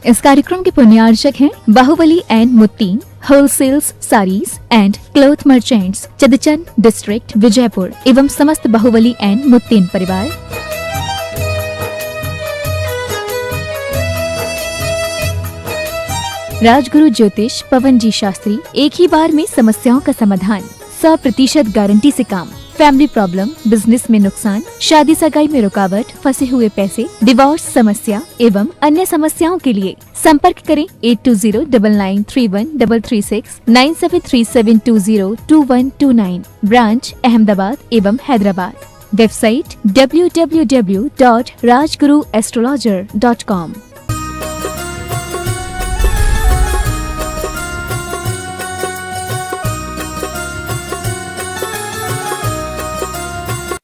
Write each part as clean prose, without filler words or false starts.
इस कार्यक्रम के पुण्यार्चक हैं बाहुबली एंड मुत्तीन wholesales saris and cloth merchants, चदचन डिस्ट्रिक्ट, विजयपुर एवं समस्त बाहुबली एंड मुत्तीन परिवार। राजगुरु ज्योतिष पवन जी शास्त्री, एक ही बार में समस्याओं का समाधान, 100% गारंटी से काम। फैमिली प्रॉब्लम, बिजनेस में नुकसान, शादी सगाई में रुकावट, फंसे हुए पैसे, डिवोर्स समस्या एवं अन्य समस्याओं के लिए संपर्क करें 8209931336 9737202129। ब्रांच अहमदाबाद एवं हैदराबाद। Website www.rajguruastrologer.com।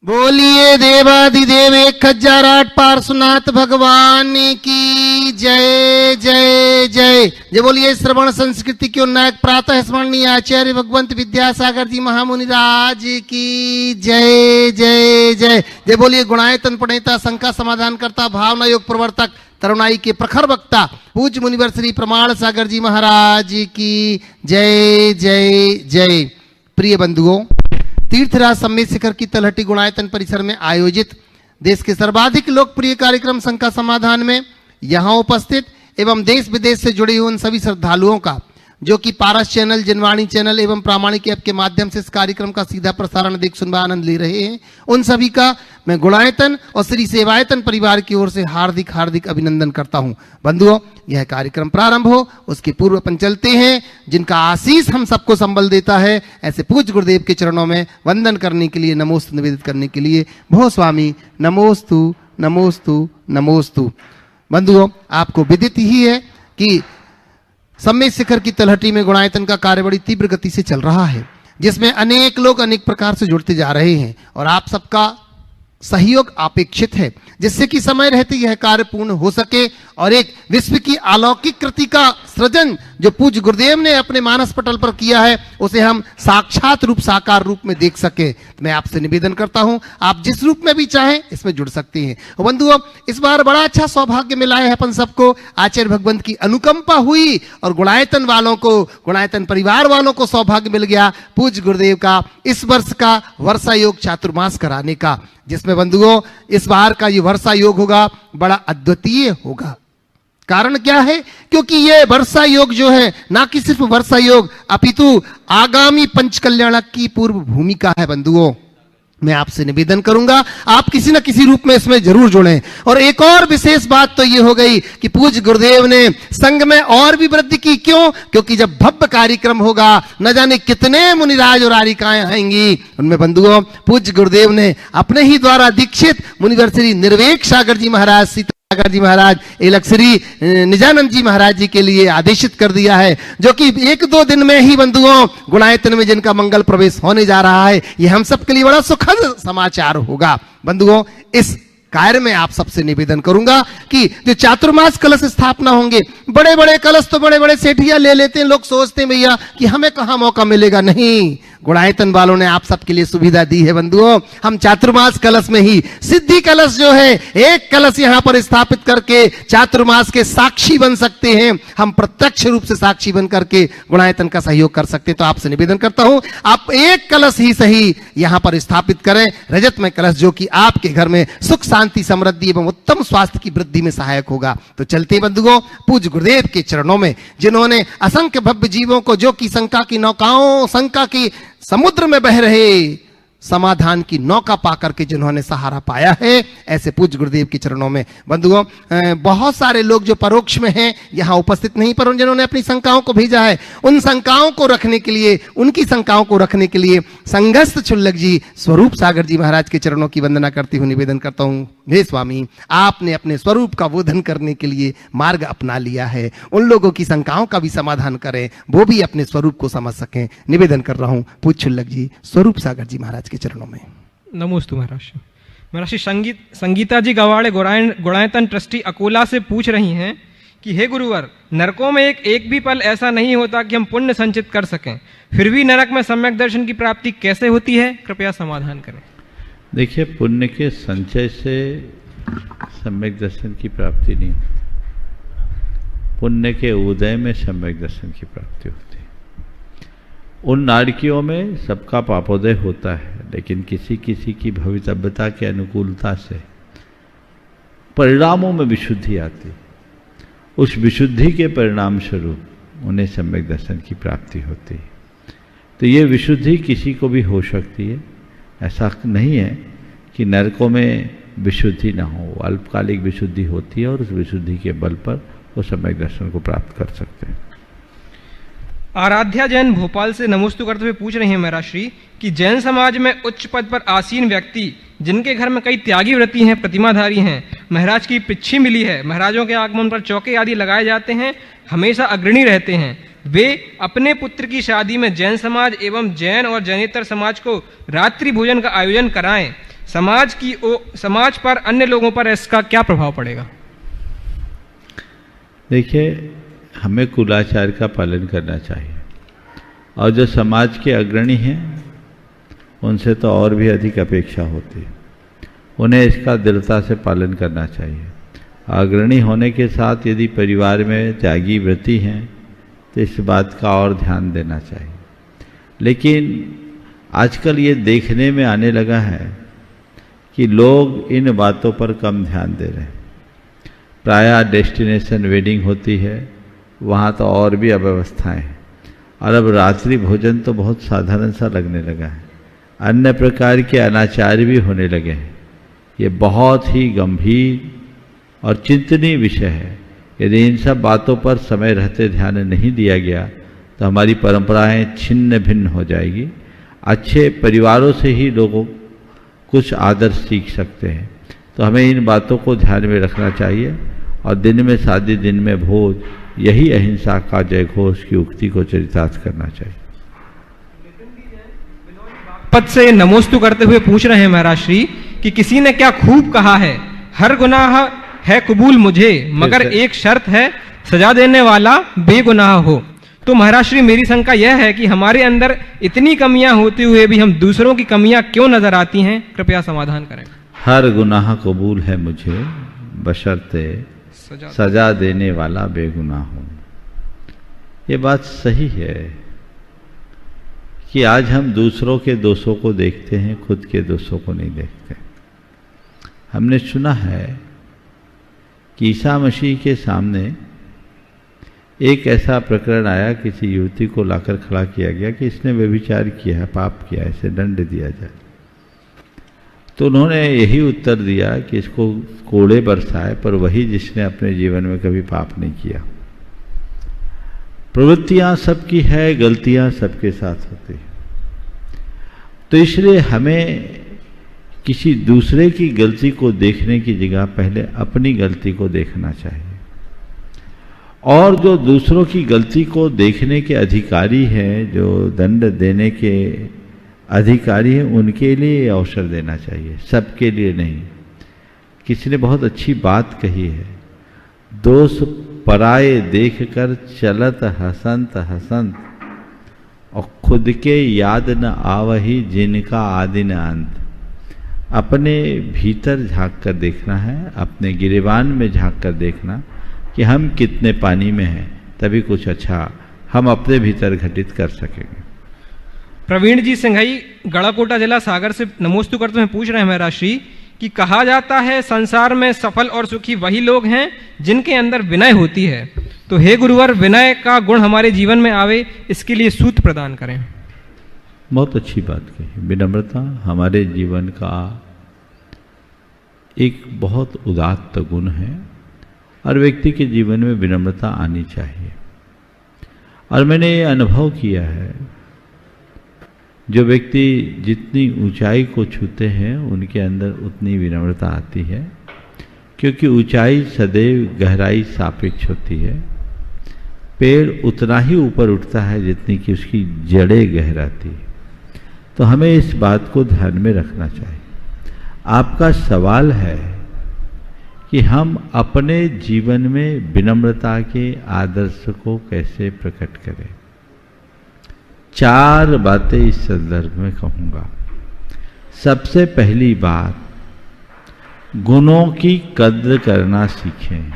बोलिए देवाधिदेव 1008 पार्श्वनाथ भगवान की जय जय जय जय। बोलिए श्रवण संस्कृति के उन्नायक प्रातः स्मरणीय आचार्य भगवंत विद्यासागर जी महामुनि राज की जय जय जय जय। बोलिए गुणायतन प्रणेता, शंका समाधान करता, भावना योग प्रवर्तक, तरुणाई के प्रखर वक्ता पूज्य मुनिवर श्री प्रमाण सागर जी महाराज की जय जय जय। प्रिय बंधुओं, तीर्थराज सम्मेद शिखर की तलहटी गुणायतन परिसर में आयोजित देश के सर्वाधिक लोकप्रिय कार्यक्रम शंका समाधान में यहां उपस्थित एवं देश विदेश से जुड़े हुए उन सभी श्रद्धालुओं का जो कि पारस चैनल, जनवाणी चैनल एवं प्रामाणिक ऐप के माध्यम से इस कार्यक्रम का सीधा प्रसारण देख सुनवा आनंद ले रहे हैं, उन सभी का मैं गुणायतन और श्री सेवायतन परिवार की ओर से हार्दिक हार्दिक अभिनंदन करता हूं। बंधुओं, यह कार्यक्रम प्रारंभ हो उसके पूर्व अपन चलते हैं, जिनका आशीष हम सबको संबल देता है, ऐसे पूज्य गुरुदेव के चरणों में वंदन करने के लिए, नमोस्तु निवेदित करने के लिए भो स्वामी नमोस्तु नमोस्तु नमोस्तु। बंधुओं, आपको विदित ही है कि सम्मेद शिखर की तलहटी में गुणायतन का कार्य बड़ी तीव्र गति से चल रहा है, जिसमें अनेक लोग अनेक प्रकार से जुड़ते जा रहे हैं और आप सबका सहयोग अपेक्षित है, जिससे कि समय रहते यह कार्य पूर्ण हो सके और एक विश्व की अलौकिक कृति का सृजन जो पूज्य गुरुदेव ने अपने मानस पटल पर किया है उसे हम साक्षात रूप, साकार रूप में देख सके। तो मैं आपसे निवेदन करता हूं, आप जिस रूप में भी चाहें इसमें जुड़ सकते हैं। बंधुओं, इस बार बड़ा अच्छा सौभाग्य मिला है अपन सबको, आचार्य भगवंत की अनुकंपा हुई और गुणायतन वालों को, गुणायतन परिवार वालों को सौभाग्य मिल गया पूज्य गुरुदेव का इस वर्ष का वर्षा योग चातुर्मास कराने का, जिसमें बंधुओं इस बार का ये वर्षा योग होगा बड़ा अद्वितीय होगा। कारण क्या है? क्योंकि ये वर्षा योग जो है ना कि सिर्फ वर्षा योग अपितु आगामी पंचकल्याण की पूर्व भूमिका है। बंधुओं, मैं आपसे निवेदन करूंगा आप किसी न किसी रूप में इसमें जरूर जुड़ें। और एक और विशेष बात तो ये हो गई कि पूज्य गुरुदेव ने संघ में और भी वृद्धि की। क्यों? क्योंकि जब भव्य कार्यक्रम होगा न जाने कितने मुनिराज और आरिकाएं आएंगी। उनमें बंधुओं पूज्य गुरुदेव ने अपने ही द्वारा दीक्षित मुनिवर श्री निर्वेक सागर जी महाराज, सागर जी महाराज, एलक श्री निजानंद जी महाराज जी के लिए आदेशित कर दिया है, जो कि 1-2 दिन में ही बंधुओं गुणायतन में जिनका मंगल प्रवेश होने जा रहा है, ये हम सबके लिए बड़ा सुखद समाचार होगा। बंधुओं, इस कार्य में आप सबसे निवेदन करूंगा कि जो चातुर्मास कलश स्थापना होंगे, बड़े बड़े कलश तो बड़े बड़े सेठिया ले लेते हैं, लोग सोचते हैं भैया कि हमें कहां मौका मिलेगा। नहीं, गुणायतन वालों ने आप सबके लिए सुविधा दी है। बंधुओं, हम चातुर्मास कलश में ही सिद्धि कलश जो है, एक कलश यहां पर स्थापित करके चातुर्मास के साक्षी बन सकते हैं। हम प्रत्यक्ष रूप से साक्षी बन करके गुणायतन का सहयोग कर सकते हैं। तो आपसे निवेदन करता हूं आप एक कलश ही सही यहां पर स्थापित करें, रजतमय कलश, जो कि आपके घर में सुख शांति समृद्धि एवं उत्तम स्वास्थ्य की वृद्धि में सहायक होगा। तो चलते बंधुओं पूज्य गुरुदेव के चरणों में, जिन्होंने असंख्य भव्य जीवों को, जो कि शंका की नौकाओं, शंका की समुद्र में बह रहे समाधान की नौका पाकर के जिन्होंने सहारा पाया है, ऐसे पूज्य गुरुदेव के चरणों में बंधुओं बहुत सारे लोग जो परोक्ष में हैं यहां उपस्थित नहीं, पर जिन्होंने अपनी शंकाओं को भेजा है, उन शंकाओं को रखने के लिए, उनकी शंकाओं को रखने के लिए संघस्थ क्षुल्लक जी स्वरूप सागर जी महाराज के चरणों की वंदना करते हुए निवेदन करता हूं, हे स्वामी, आपने अपने स्वरूप का बोधन करने के लिए मार्ग अपना लिया है, उन लोगों की शंकाओं का भी समाधान करें, वो भी अपने स्वरूप को समझ सकें। निवेदन कर रहा हूं पूज्य क्षुल्लक जी स्वरूप सागर जी महाराज के चरणों में। नमोस्तु महाराज। महाराज संगीता जी गवाड़े गुणायतन ट्रस्टी अकोला से पूछ रही हैं कि हे गुरुवर, नरकों में एक भी पल ऐसा नहीं होता कि हम पुण्य संचित कर सकें, फिर भी नरक में सम्यक दर्शन की प्राप्ति कैसे होती है? कृपया समाधान करें। देखिए, पुण्य के संचय से सम्यक दर्शन की प्राप्ति नहीं। पुण्य के उदय में सम्यक दर्शन की प्राप्ति होती है। उन नारकियों में सबका पापोदय होता है, लेकिन किसी किसी की भवितव्यता के अनुकूलता से परिणामों में विशुद्धि आती, उस विशुद्धि के परिणाम स्वरूप उन्हें सम्यक दर्शन की प्राप्ति होती है। तो ये विशुद्धि किसी को भी हो सकती है, ऐसा नहीं है कि नरकों में विशुद्धि ना हो, अल्पकालिक विशुद्धि होती है और उस विशुद्धि के बल पर वो सम्यक दर्शन को प्राप्त कर सकते हैं। आराध्या जैन भोपाल से नमोस्तु करते हुए पूछ रही हैं महाराज श्री कि जैन समाज में उच्च पद पर आसीन व्यक्ति जिनके घर में कई त्यागी व्रती हैं, प्रतिमाधारी हैं, महाराज की पिच्छी मिली है, महाराजों के आगमन पर चौके आदि लगाए जाते हैं, हमेशा अग्रणी रहते हैं, वे अपने पुत्र की शादी में जैन समाज एवं जैन और जैनेतर समाज को रात्रि भोजन का आयोजन कराएं, समाज पर अन्य लोगों पर इसका क्या प्रभाव पड़ेगा? देखिए, हमें कुलाचार का पालन करना चाहिए और जो समाज के अग्रणी हैं उनसे तो और भी अधिक अपेक्षा होती है, उन्हें इसका दृढ़ता से पालन करना चाहिए। अग्रणी होने के साथ यदि परिवार में त्यागी व्रती हैं तो इस बात का और ध्यान देना चाहिए। लेकिन आजकल ये देखने में आने लगा है कि लोग इन बातों पर कम ध्यान दे रहे हैं। प्रायः डेस्टिनेशन वेडिंग होती है, वहाँ तो और भी अव्यवस्थाएं हैं, और अब रात्रि भोजन तो बहुत साधारण सा लगने लगा है, अन्य प्रकार के अनाचार भी होने लगे हैं। ये बहुत ही गंभीर और चिंतनीय विषय है। यदि इन सब बातों पर समय रहते ध्यान नहीं दिया गया तो हमारी परंपराएं छिन्न भिन्न हो जाएगी। अच्छे परिवारों से ही लोगों कुछ आदर्श सीख सकते हैं, तो हमें इन बातों को ध्यान में रखना चाहिए और दिन में शादी, दिन में भोज, यही अहिंसा का जय घोष की उक्ति को चरितार्थ करना चाहिए। पद से नमोस्तु करते हुए पूछ रहे हैं महाराज श्री कि किसी ने क्या खूब कहा है, हर गुनाह है कबूल मुझे, मगर एक शर्त है, सजा देने वाला बेगुनाह हो। तो महाराज श्री मेरी शंका यह है कि हमारे अंदर इतनी कमियां होते हुए भी हम दूसरों की कमियां क्यों नजर आती हैं? कृपया समाधान करें। हर गुनाह कबूल है मुझे, बशर्ते सजा देने वाला बेगुनाह हो। ये बात सही है कि आज हम दूसरों के दोषों को देखते हैं, खुद के दोषों को नहीं देखते। हमने सुना है कि ईसा मसीह के सामने एक ऐसा प्रकरण आया, किसी युवती को लाकर खड़ा किया गया कि इसने व्यभिचार किया है, पाप किया है, इसे दंड दिया जाए। तो उन्होंने यही उत्तर दिया कि इसको कोड़े बरसाए, पर वही जिसने अपने जीवन में कभी पाप नहीं किया। प्रवृत्तियां सबकी है, गलतियां सबके साथ होती है। तो इसलिए हमें किसी दूसरे की गलती को देखने की जगह पहले अपनी गलती को देखना चाहिए, और जो दूसरों की गलती को देखने के अधिकारी हैं, जो दंड देने के अधिकारी हैं, उनके लिए अवसर देना चाहिए, सबके लिए नहीं। किसी ने बहुत अच्छी बात कही है, दोष पराये देखकर चलत हसंत हसंत, और खुद के याद न आवही जिनका आदि न अंत। अपने भीतर झांक कर देखना है, अपने गिरेबान में झांक कर देखना कि हम कितने पानी में हैं, तभी कुछ अच्छा हम अपने भीतर घटित कर सकेंगे। प्रवीण जी सिंघई गढ़ाकोटा जिला सागर से नमोस्तु करते हुए पूछ रहे हैं महाराज श्री कि कहा जाता है संसार में सफल और सुखी वही लोग हैं जिनके अंदर विनय होती है, तो हे गुरुवर, विनय का गुण हमारे जीवन में आवे, इसके लिए सूत्र प्रदान करें। बहुत अच्छी बात कही। विनम्रता हमारे जीवन का एक बहुत उदात्त गुण है और व्यक्ति के जीवन में विनम्रता आनी चाहिए। और मैंने ये अनुभव किया है, जो व्यक्ति जितनी ऊंचाई को छूते हैं उनके अंदर उतनी विनम्रता आती है, क्योंकि ऊंचाई सदैव गहराई सापेक्ष होती है। पेड़ उतना ही ऊपर उठता है जितनी कि उसकी जड़ें गहराती है। तो हमें इस बात को ध्यान में रखना चाहिए। आपका सवाल है कि हम अपने जीवन में विनम्रता के आदर्श को कैसे प्रकट करें। 4 बातें इस संदर्भ में कहूँगा। सबसे पहली बात, गुणों की कद्र करना सीखें।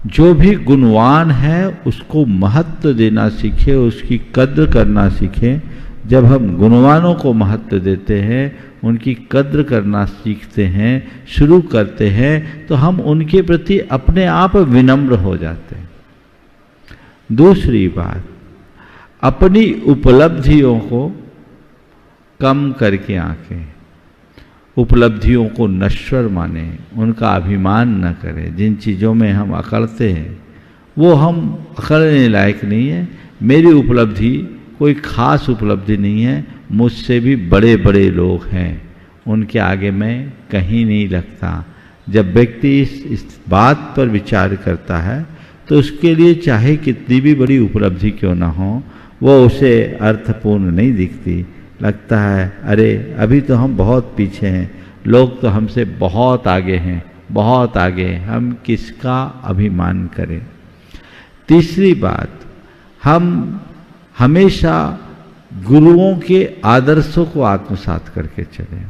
जो भी गुणवान है उसको महत्व देना सीखे, उसकी कद्र करना सीखे। जब हम गुणवानों को महत्व देते हैं, उनकी कद्र करना सीखते हैं, शुरू करते हैं, तो हम उनके प्रति अपने आप विनम्र हो जाते हैं। दूसरी बात, अपनी उपलब्धियों को कम करके आंकें, उपलब्धियों को नश्वर माने, उनका अभिमान न करें। जिन चीज़ों में हम अकड़ते हैं वो हम अकड़ने लायक नहीं है। मेरी उपलब्धि कोई खास उपलब्धि नहीं है, मुझसे भी बड़े बड़े लोग हैं, उनके आगे मैं कहीं नहीं लगता। जब व्यक्ति इस बात पर विचार करता है तो उसके लिए चाहे कितनी भी बड़ी उपलब्धि क्यों ना हो, वो उसे अर्थपूर्ण नहीं दिखती। लगता है अरे अभी तो हम बहुत पीछे हैं, लोग तो हमसे बहुत आगे हैं, बहुत आगे, हम किसका अभिमान करें। तीसरी बात, हम हमेशा गुरुओं के आदर्शों को आत्मसात करके चलें।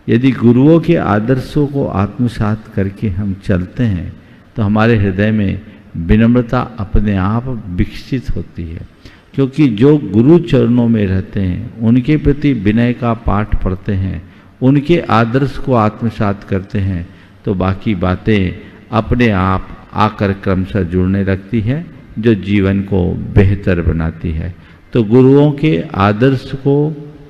यदि गुरुओं के आदर्शों को आत्मसात करके हम चलते हैं तो हमारे हृदय में विनम्रता अपने आप विकसित होती है, क्योंकि जो गुरु चरणों में रहते हैं, उनके प्रति विनय का पाठ पढ़ते हैं, उनके आदर्श को आत्मसात करते हैं, तो बाकी बातें अपने आप आकर क्रमशः जुड़ने लगती है, जो जीवन को बेहतर बनाती है। तो गुरुओं के आदर्श को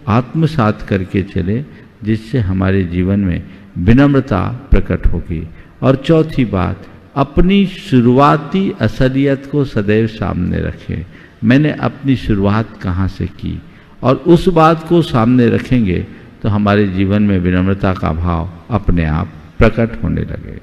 आत्मसात करके चले, जिससे हमारे जीवन में विनम्रता प्रकट होगी। और चौथी बात, अपनी शुरुआती असलियत को सदैव सामने रखें। मैंने अपनी शुरुआत कहाँ से की, और उस बात को सामने रखेंगे तो हमारे जीवन में विनम्रता का भाव अपने आप प्रकट होने लगे।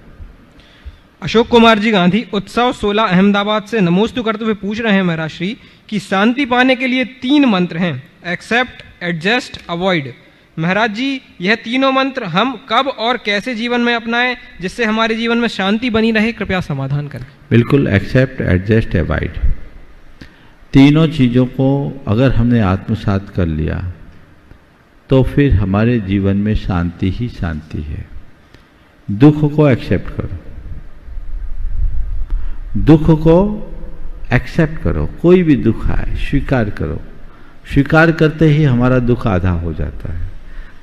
अशोक कुमार जी गांधी उत्सव 16 अहमदाबाद से नमोस्तु करते हुए पूछ रहे हैं महाराज श्री कि शांति पाने के लिए 3 मंत्र हैं, एक्सेप्ट, एडजस्ट, अवॉइड। महाराज जी, यह तीनों मंत्र हम कब और कैसे जीवन में अपनाएं जिससे हमारे जीवन में शांति बनी रहे, कृपया समाधान करें। बिल्कुल, एक्सेप्ट, एडजस्ट, अवॉइड, तीनों चीज़ों को अगर हमने आत्मसात कर लिया तो फिर हमारे जीवन में शांति ही शांति है। दुख को एक्सेप्ट करो, दुख को एक्सेप्ट करो, कोई भी दुख आए स्वीकार करो। स्वीकार करते ही हमारा दुख आधा हो जाता है।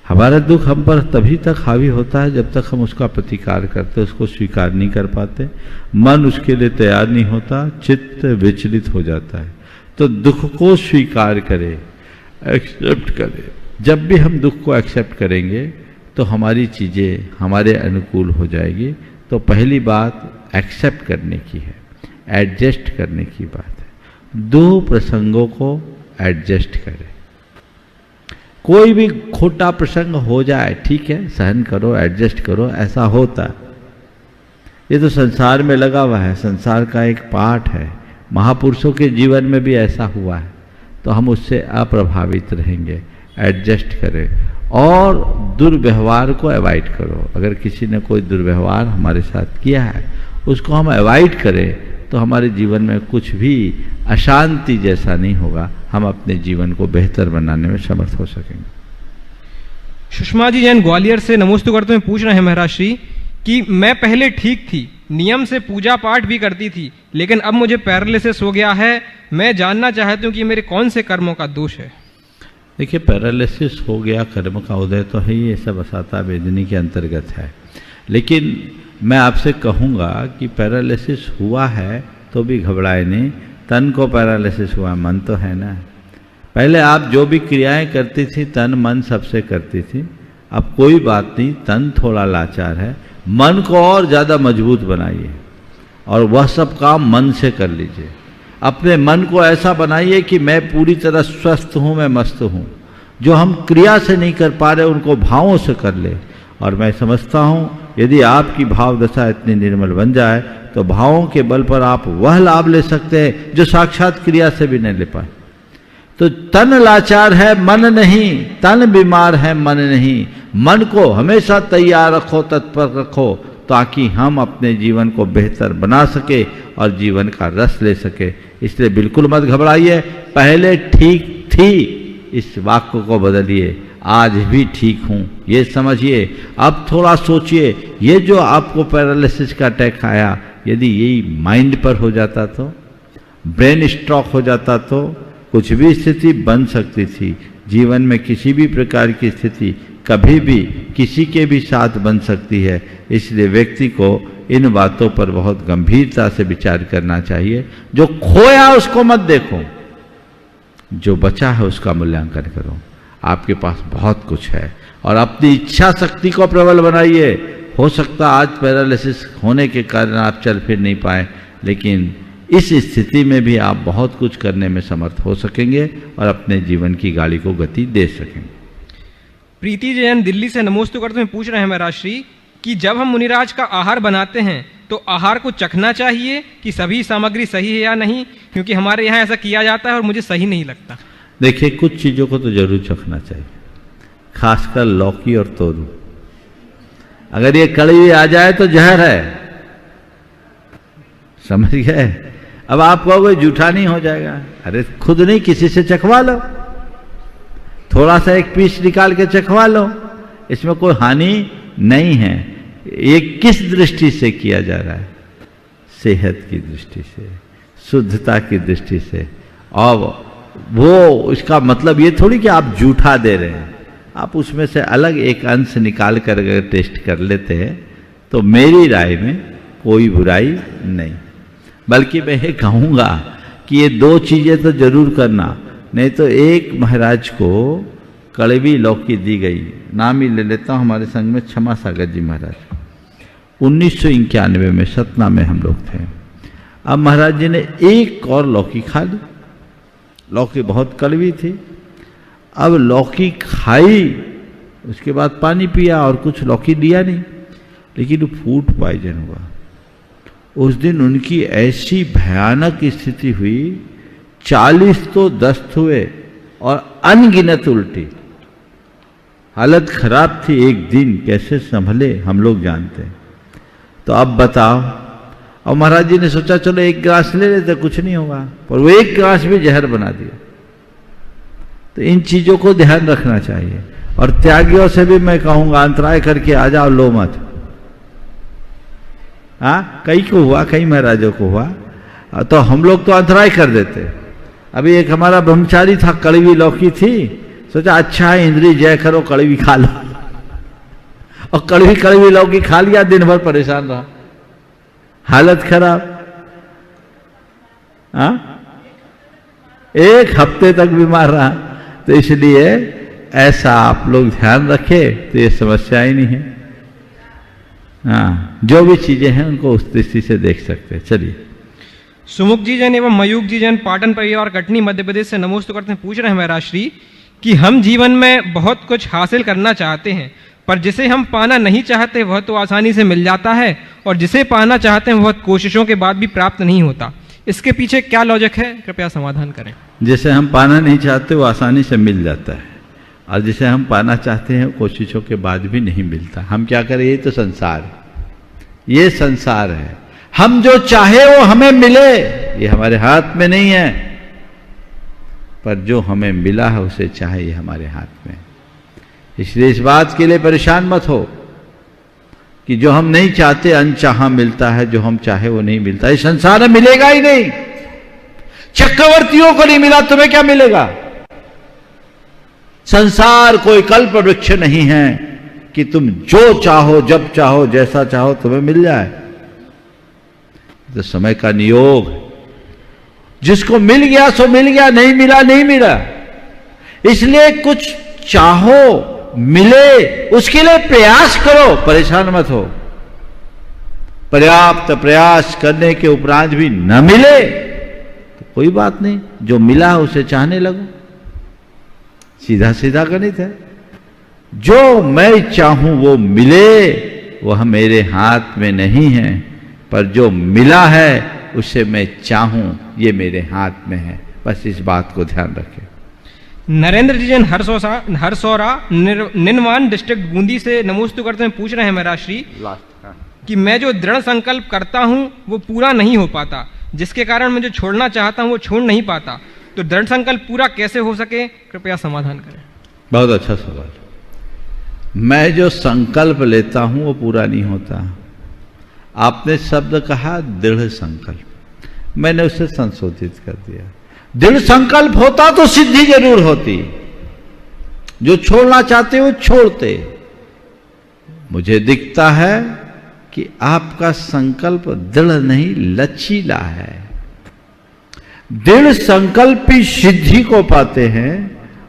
हमारा दुख हम पर तभी तक हावी होता है जब तक हम उसका प्रतिकार करते, उसको स्वीकार नहीं कर पाते, मन उसके लिए तैयार नहीं होता, चित्त विचलित हो जाता है। तो दुख को स्वीकार करें, एक्सेप्ट करें। जब भी हम दुख को एक्सेप्ट करेंगे तो हमारी चीज़ें हमारे अनुकूल हो जाएगी। तो पहली बात एक्सेप्ट करने की है, एडजस्ट करने की बात है। 2 प्रसंगों को एडजस्ट करें। कोई भी खोटा प्रसंग हो जाए, ठीक है, सहन करो, एडजस्ट करो, ऐसा होता है। ये तो संसार में लगा हुआ है, संसार का एक पार्ट है। महापुरुषों के जीवन में भी ऐसा हुआ है, तो हम उससे अप्रभावित रहेंगे। एडजस्ट करें और दुर्व्यवहार को अवॉइड करो। अगर किसी ने कोई दुर्व्यवहार हमारे साथ किया है, उसको हम अवॉइड करें तो हमारे जीवन में कुछ भी अशांति जैसा नहीं होगा, हम अपने जीवन को बेहतर बनाने में समर्थ हो सकेंगे। सुषमा जी जैन ग्वालियर से नमोस्तु करते हुए पूछ रहे हैं महाराज श्री कि मैं पहले ठीक थी, नियम से पूजा पाठ भी करती थी, लेकिन अब मुझे पैरालिसिस हो गया है। मैं जानना चाहती हूँ कि मेरे कौन से कर्मों का दोष है। देखिए, पैरालिसिस हो गया, कर्म का उदय तो है, ये सब असाता वेदनी के अंतर्गत है। लेकिन मैं आपसे कहूँगा कि पैरालिसिस हुआ है तो भी घबराए नहीं। तन को पैरालिसिस हुआ, मन तो है ना। पहले आप जो भी क्रियाएं करती थी तन मन सबसे करती थी, अब कोई बात नहीं, तन थोड़ा लाचार है, मन को और ज़्यादा मजबूत बनाइए और वह सब काम मन से कर लीजिए। अपने मन को ऐसा बनाइए कि मैं पूरी तरह स्वस्थ हूँ, मैं मस्त हूँ। जो हम क्रिया से नहीं कर पा रहे उनको भावों से कर ले। और मैं समझता हूँ यदि आपकी भाव दशा इतनी निर्मल बन जाए तो भावों के बल पर आप वह लाभ ले सकते हैं जो साक्षात क्रिया से भी नहीं ले पाए। तो तन लाचार है, मन नहीं, तन बीमार है, मन नहीं। मन को हमेशा तैयार रखो, तत्पर रखो, ताकि हम अपने जीवन को बेहतर बना सके और जीवन का रस ले सके। इसलिए बिल्कुल मत घबराइए। पहले ठीक थी, इस वाक्य को बदलिए, आज भी ठीक हूँ ये समझिए। अब थोड़ा सोचिए, ये जो आपको पैरालिसिस का अटैक आया, यदि यही माइंड पर हो जाता तो, ब्रेन स्ट्रोक हो जाता तो कुछ भी स्थिति बन सकती थी। जीवन में किसी भी प्रकार की स्थिति कभी भी किसी के भी साथ बन सकती है। इसलिए व्यक्ति को इन बातों पर बहुत गंभीरता से विचार करना चाहिए। जो खोया उसको मत देखो, जो बचा है उसका मूल्यांकन करो। आपके पास बहुत कुछ है और अपनी इच्छा शक्ति को प्रबल बनाइए। हो सकता आज पैरालिसिस होने के कारण आप चल फिर नहीं पाए, लेकिन इस स्थिति में भी आप बहुत कुछ करने में समर्थ हो सकेंगे और अपने जीवन की गाड़ी को गति दे सकेंगे। प्रीति जैन दिल्ली से नमोस्तु करते हुए पूछ रहे हैं महाराज श्री कि जब हम मुनिराज का आहार बनाते हैं तो आहार को चखना चाहिए कि सभी सामग्री सही है या नहीं, क्योंकि हमारे यहाँ ऐसा किया जाता है और मुझे सही नहीं लगता। देखिए, कुछ चीज़ों को तो जरूर चखना चाहिए, खासकर लौकी और तोरू। अगर ये कड़वी आ जाए तो जहर है, समझ गए। अब आप कहोगे जूठा नहीं हो जाएगा, अरे खुद नहीं किसी से चखवा लो, थोड़ा सा एक पीस निकाल के चखवा लो, इसमें कोई हानि नहीं है। ये किस दृष्टि से किया जा रहा है? सेहत की दृष्टि से, शुद्धता की दृष्टि से। और वो इसका मतलब ये थोड़ी कि आप जूठा दे रहे हैं, आप उसमें से अलग एक अंश निकाल कर अगर टेस्ट कर लेते हैं तो मेरी राय में कोई बुराई नहीं। बल्कि मैं ये कहूँगा कि ये दो चीज़ें तो जरूर करना। नहीं तो एक महाराज को कड़वी लौकी दी गई, नाम ही ले लेता हूँ, हमारे संग में क्षमा सागर जी महाराज, 1991 में सतना में हम लोग थे। अब महाराज जी ने एक और लौकी खा ली, लौकी बहुत कड़वी थी। अब लौकी खाई, उसके बाद पानी पिया और कुछ लौकी दिया नहीं, लेकिन फूड पॉइजन हुआ। उस दिन उनकी ऐसी भयानक स्थिति हुई, 40 तो दस्त हुए और अनगिनत उल्टी, हालत खराब थी। एक दिन कैसे संभले हम लोग जानते हैं। तो अब बताओ। और महाराज जी ने सोचा चलो एक गिलास ले लेते, कुछ नहीं होगा, पर वो एक गिलास भी जहर बना दिया। तो इन चीजों को ध्यान रखना चाहिए। और त्यागियों से भी मैं कहूंगा अंतराय करके आ जाओ, लो मत। हाँ, कई को हुआ, कई महाराजों को हुआ, तो हम लोग तो अंतराय कर देते। अभी एक हमारा ब्रह्मचारी था, कड़वी लौकी थी, सोचा अच्छा है इंद्री जय करो, कड़वी खा लो, और कड़वी लौकी खा लिया, दिन भर परेशान रहा, हालत खराब। हाँ, एक हफ्ते तक बीमार रहा। तो इसलिए ऐसा आप लोग ध्यान रखें तो ये समस्या ही नहीं है। हाँ, जो भी चीजें हैं उनको उस दृष्टि से देख सकते हैं। चलिए। सुमुख जी जैन एवं मयूख जी जैन पाटन परिवार कटनी मध्य प्रदेश से नमोस्तु करते हैं, पूछ रहे हैं महाराज श्री कि हम जीवन में बहुत कुछ हासिल करना चाहते हैं, पर जिसे हम पाना नहीं चाहते वह तो आसानी से मिल जाता है, और जिसे पाना चाहते हैं वह कोशिशों के बाद भी प्राप्त नहीं होता। इसके पीछे क्या लॉजिक है, कृपया समाधान करें। जिसे हम पाना नहीं चाहते वो आसानी से मिल जाता है, और जिसे हम पाना चाहते हैं कोशिशों के बाद भी नहीं मिलता। हम क्या करें? ये तो संसार है, ये संसार है। हम जो चाहे वो हमें मिले, ये हमारे हाथ में नहीं है, पर जो हमें मिला है उसे चाहे ये हमारे हाथ में। इसलिए इस बात के लिए परेशान मत हो कि जो हम नहीं चाहते अनचाहा मिलता है, जो हम चाहे वो नहीं मिलता। इस संसार में मिलेगा ही नहीं। चक्रवर्तियों को नहीं मिला, तुम्हें क्या मिलेगा? संसार कोई कल्प वृक्ष नहीं है कि तुम जो चाहो, जब चाहो, जैसा चाहो तुम्हें मिल जाए। तो समय का नियोग, जिसको मिल गया सो मिल गया, नहीं मिला नहीं मिला। इसलिए कुछ चाहो, मिले, उसके लिए प्रयास करो, परेशान मत हो। पर्याप्त प्रयास करने के उपरांत भी न मिले तो कोई बात नहीं, जो मिला उसे चाहने लगो। सीधा सीधा गणित है। जो मैं चाहूं वो मिले, वह मेरे हाथ में नहीं है, पर जो मिला है उसे मैं चाहूं ये मेरे हाथ में है। बस इस बात को ध्यान रखें। नरेंद्र जी जैन हरसौरा निनवान डिस्ट्रिक्ट बूंदी से नमोस्तु करते हैं, पूछ रहे हैं महाराज श्री कि मैं जो दृढ़ संकल्प करता हूं वो पूरा नहीं हो पाता, जिसके कारण मैं जो छोड़ना चाहता हूं वो छोड़ नहीं पाता। तो दृढ़ संकल्प पूरा कैसे हो सके, कृपया समाधान करें। बहुत अच्छा सवाल। मैं जो संकल्प लेता हूं वो पूरा नहीं होता। आपने शब्द कहा दृढ़ संकल्प, मैंने उसे संशोधित कर दिया। दृढ़ संकल्प होता तो सिद्धि जरूर होती। जो छोड़ना चाहते हो छोड़ते। मुझे दिखता है कि आपका संकल्प दृढ़ नहीं लचीला है। दृढ़ संकल्प ही सिद्धि को पाते हैं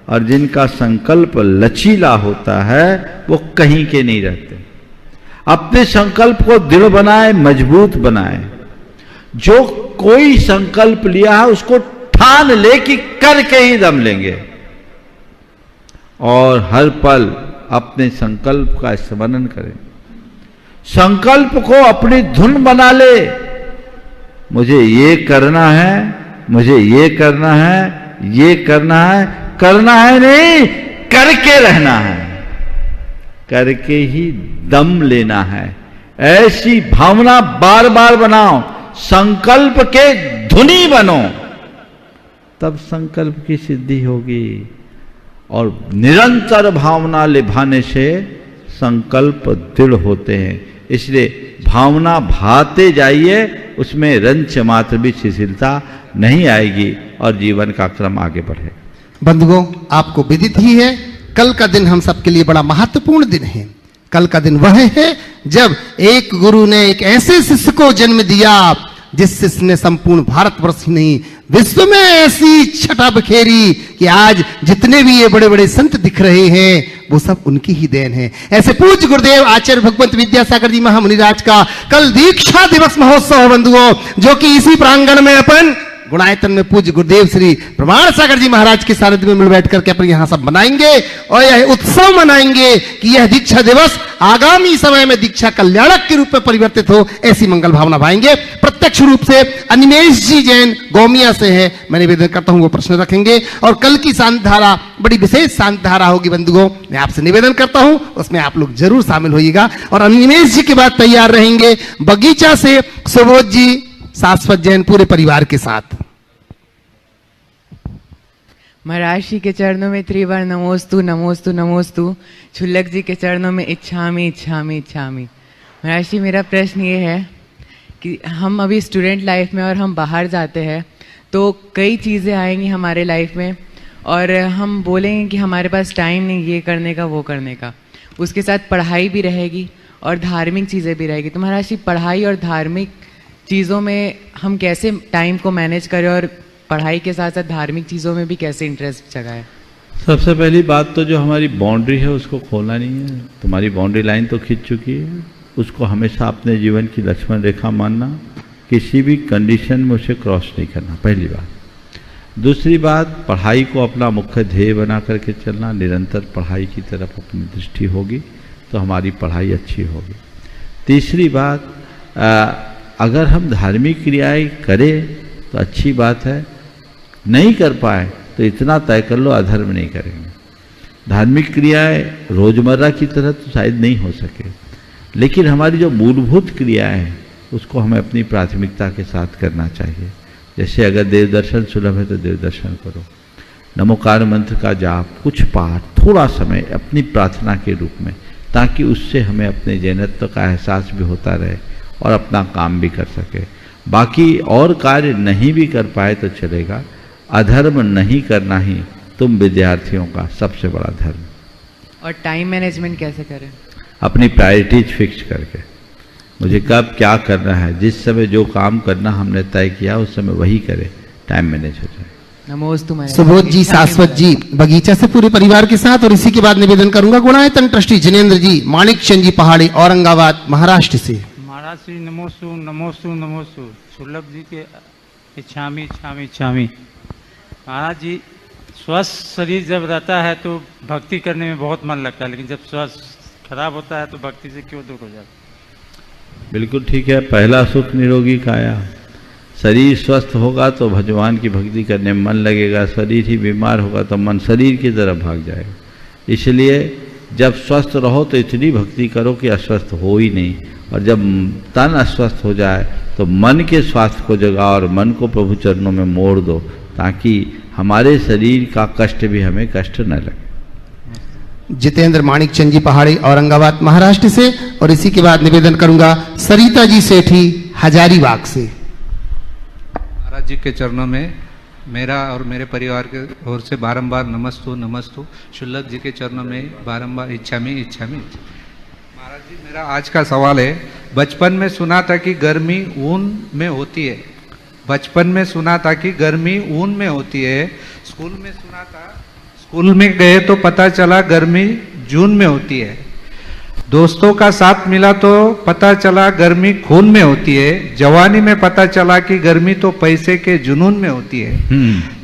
और जिनका संकल्प लचीला होता है वो कहीं के नहीं रहते। अपने संकल्प को दृढ़ बनाए, मजबूत बनाए। जो कोई संकल्प लिया है उसको ठान ले कि करके ही दम लेंगे और हर पल अपने संकल्प का स्मरण करें। संकल्प को अपनी धुन बना ले। मुझे ये करना है, मुझे ये करना है, ये करना है, करना है नहीं, करके रहना है, करके ही दम लेना है। ऐसी भावना बार बार बनाओ, संकल्प के धुनी बनो, तब संकल्प की सिद्धि होगी। और निरंतर भावना निभाने से संकल्प दृढ़ होते हैं। इसलिए भावना भाते जाइए, उसमें रंच मात्र भी शिथिलता नहीं आएगी और जीवन का क्रम आगे बढ़ेगा। बंधुओं, आपको विदित ही है, कल का दिन हम सबके लिए बड़ा महत्वपूर्ण दिन है। कल का दिन वह है जब एक गुरु ने एक ऐसे शिष्य को जन्म दिया जिस शिष्य ने संपूर्ण भारतवर्ष ही नहीं विश्व में ऐसी छटा बखेरी कि आज जितने भी ये बड़े बड़े संत दिख रहे हैं वो सब उनकी ही देन है। ऐसे पूज्य गुरुदेव आचार्य भगवंत विद्यासागर जी महामुनिराज का कल दीक्षा दिवस महोत्सव है बंधुओं, जो कि इसी प्रांगण में अपन गुणायतन में पूज्य गुरुदेव श्री प्रमाण सागर जी महाराज के सानिध्य में मिल बैठ करके अपन यहाँ सब मनाएंगे और यह उत्सव मनाएंगे कि यह दीक्षा दिवस आगामी समय में दीक्षा कल्याणक के रूप में परिवर्तित हो, ऐसी मंगल भावना भाएंगे। प्रत्यक्ष रूप से अनिमेश जी जैन गोमिया से है, मैं निवेदन करता हूं वो प्रश्न रखेंगे और कल की शांत धारा बड़ी विशेष शांत धारा होगी बंधुओं। मैं आपसे निवेदन करता हूं उसमें आप लोग जरूर शामिल होइएगा और अनिमेश जी के बाद तैयार रहेंगे बगीचा से सुबोध जी, शाश्वत जैन पूरे परिवार के साथ। महाराज जी के चरणों में त्रिवार नमोस्तु नमोस्तु नमोस्तु। छुल्लक जी के चरणों में इच्छामी इच्छामी इच्छामी। महाराज जी, मेरा प्रश्न ये है कि हम अभी स्टूडेंट लाइफ में और हम बाहर जाते हैं तो कई चीज़ें आएंगी हमारे लाइफ में और हम बोलेंगे कि हमारे पास टाइम नहीं ये करने का वो करने का। उसके साथ पढ़ाई भी रहेगी और धार्मिक चीज़ें भी रहेगी। तो महाराज जी, पढ़ाई और धार्मिक चीज़ों में हम कैसे टाइम को मैनेज करें और पढ़ाई के साथ साथ धार्मिक चीज़ों में भी कैसे इंटरेस्ट जगाएं? सबसे पहली बात तो जो हमारी बाउंड्री है उसको खोलना नहीं है। तुम्हारी बाउंड्री लाइन तो खींच चुकी है, उसको हमेशा अपने जीवन की लक्ष्मण रेखा मानना, किसी भी कंडीशन में उसे क्रॉस नहीं करना, पहली बात। दूसरी बात, पढ़ाई को अपना मुख्य ध्येय बना करके चलना, निरंतर पढ़ाई की तरफ अपनी दृष्टि होगी तो हमारी पढ़ाई अच्छी होगी। तीसरी बात, अगर हम धार्मिक क्रियाएं करें तो अच्छी बात है, नहीं कर पाए तो इतना तय कर लो अधर्म नहीं करेंगे। धार्मिक क्रियाएं रोजमर्रा की तरह तो शायद नहीं हो सके, लेकिन हमारी जो मूलभूत क्रियाएं हैं उसको हमें अपनी प्राथमिकता के साथ करना चाहिए। जैसे अगर देव दर्शन सुलभ है तो देव दर्शन करो, नमोकार मंत्र का जाप, कुछ पाठ, थोड़ा समय अपनी प्रार्थना के रूप में, ताकि उससे हमें अपने जैनत्व का एहसास भी होता रहे और अपना काम भी कर सके। बाकी और कार्य नहीं भी कर पाए तो चलेगा, अधर्म नहीं करना ही तुम विद्यार्थियों का सबसे बड़ा धर्म। और टाइम मैनेजमेंट कैसे करें? अपनी प्रायोरिटीज फिक्स करके, मुझे कब क्या करना है, जिस समय जो काम करना हमने तय किया उस समय वही करें, टाइम मैनेज हो जाए। नमोस्तु। सुबोध जी, शाश्वत जी बगीचा से पूरे परिवार के साथ, और इसी के बाद निवेदन करूंगा गुणायतन ट्रस्टी जिनेन्द्र जी, माणिक चंद जी पहाड़ी, औरंगाबाद महाराष्ट्र से। महाराज श्री नमोस्तु नमोस्तु नमोस्तु। सुलभ जी के इच्छामी इच्छामी इच्छामी। महाराज जी, स्वस्थ शरीर जब रहता है तो भक्ति करने में बहुत मन लगता है, लेकिन जब स्वस्थ खराब होता है तो भक्ति से क्यों दूर हो जाता है? बिल्कुल ठीक है। पहला सुख निरोगी काया। शरीर स्वस्थ होगा तो भगवान की भक्ति करने में मन लगेगा, शरीर ही बीमार होगा तो मन शरीर की तरफ भाग जाएगा। इसलिए जब स्वस्थ रहो तो इतनी भक्ति करो कि अस्वस्थ हो ही नहीं, और जब तन अस्वस्थ हो जाए तो मन के स्वास्थ्य को जगाओ और मन को प्रभु चरणों में मोड़ दो, ताकि हमारे शरीर का कष्ट भी हमें कष्ट न लगे। जितेंद्र माणिक चंद जी पहाड़ी औरंगाबाद महाराष्ट्र से, और इसी के बाद निवेदन करूंगा सरिता जी सेठी हजारीबाग से। महाराज जी के चरणों में मेरा और मेरे परिवार के ओर से बारंबार नमस्तु नमस्तु। शुल्लक जी के चरणों में बारंबार इच्छामी इच्छामी। महाराज जी, मेरा आज का सवाल है, बचपन में सुना था कि गर्मी ऊन में होती है, बचपन में सुना था कि गर्मी ऊन में होती है, स्कूल में सुना था, स्कूल में गए तो पता चला गर्मी जून में होती है, दोस्तों का साथ मिला तो पता चला गर्मी खून में होती है, जवानी में पता चला कि गर्मी तो पैसे के जुनून में होती है।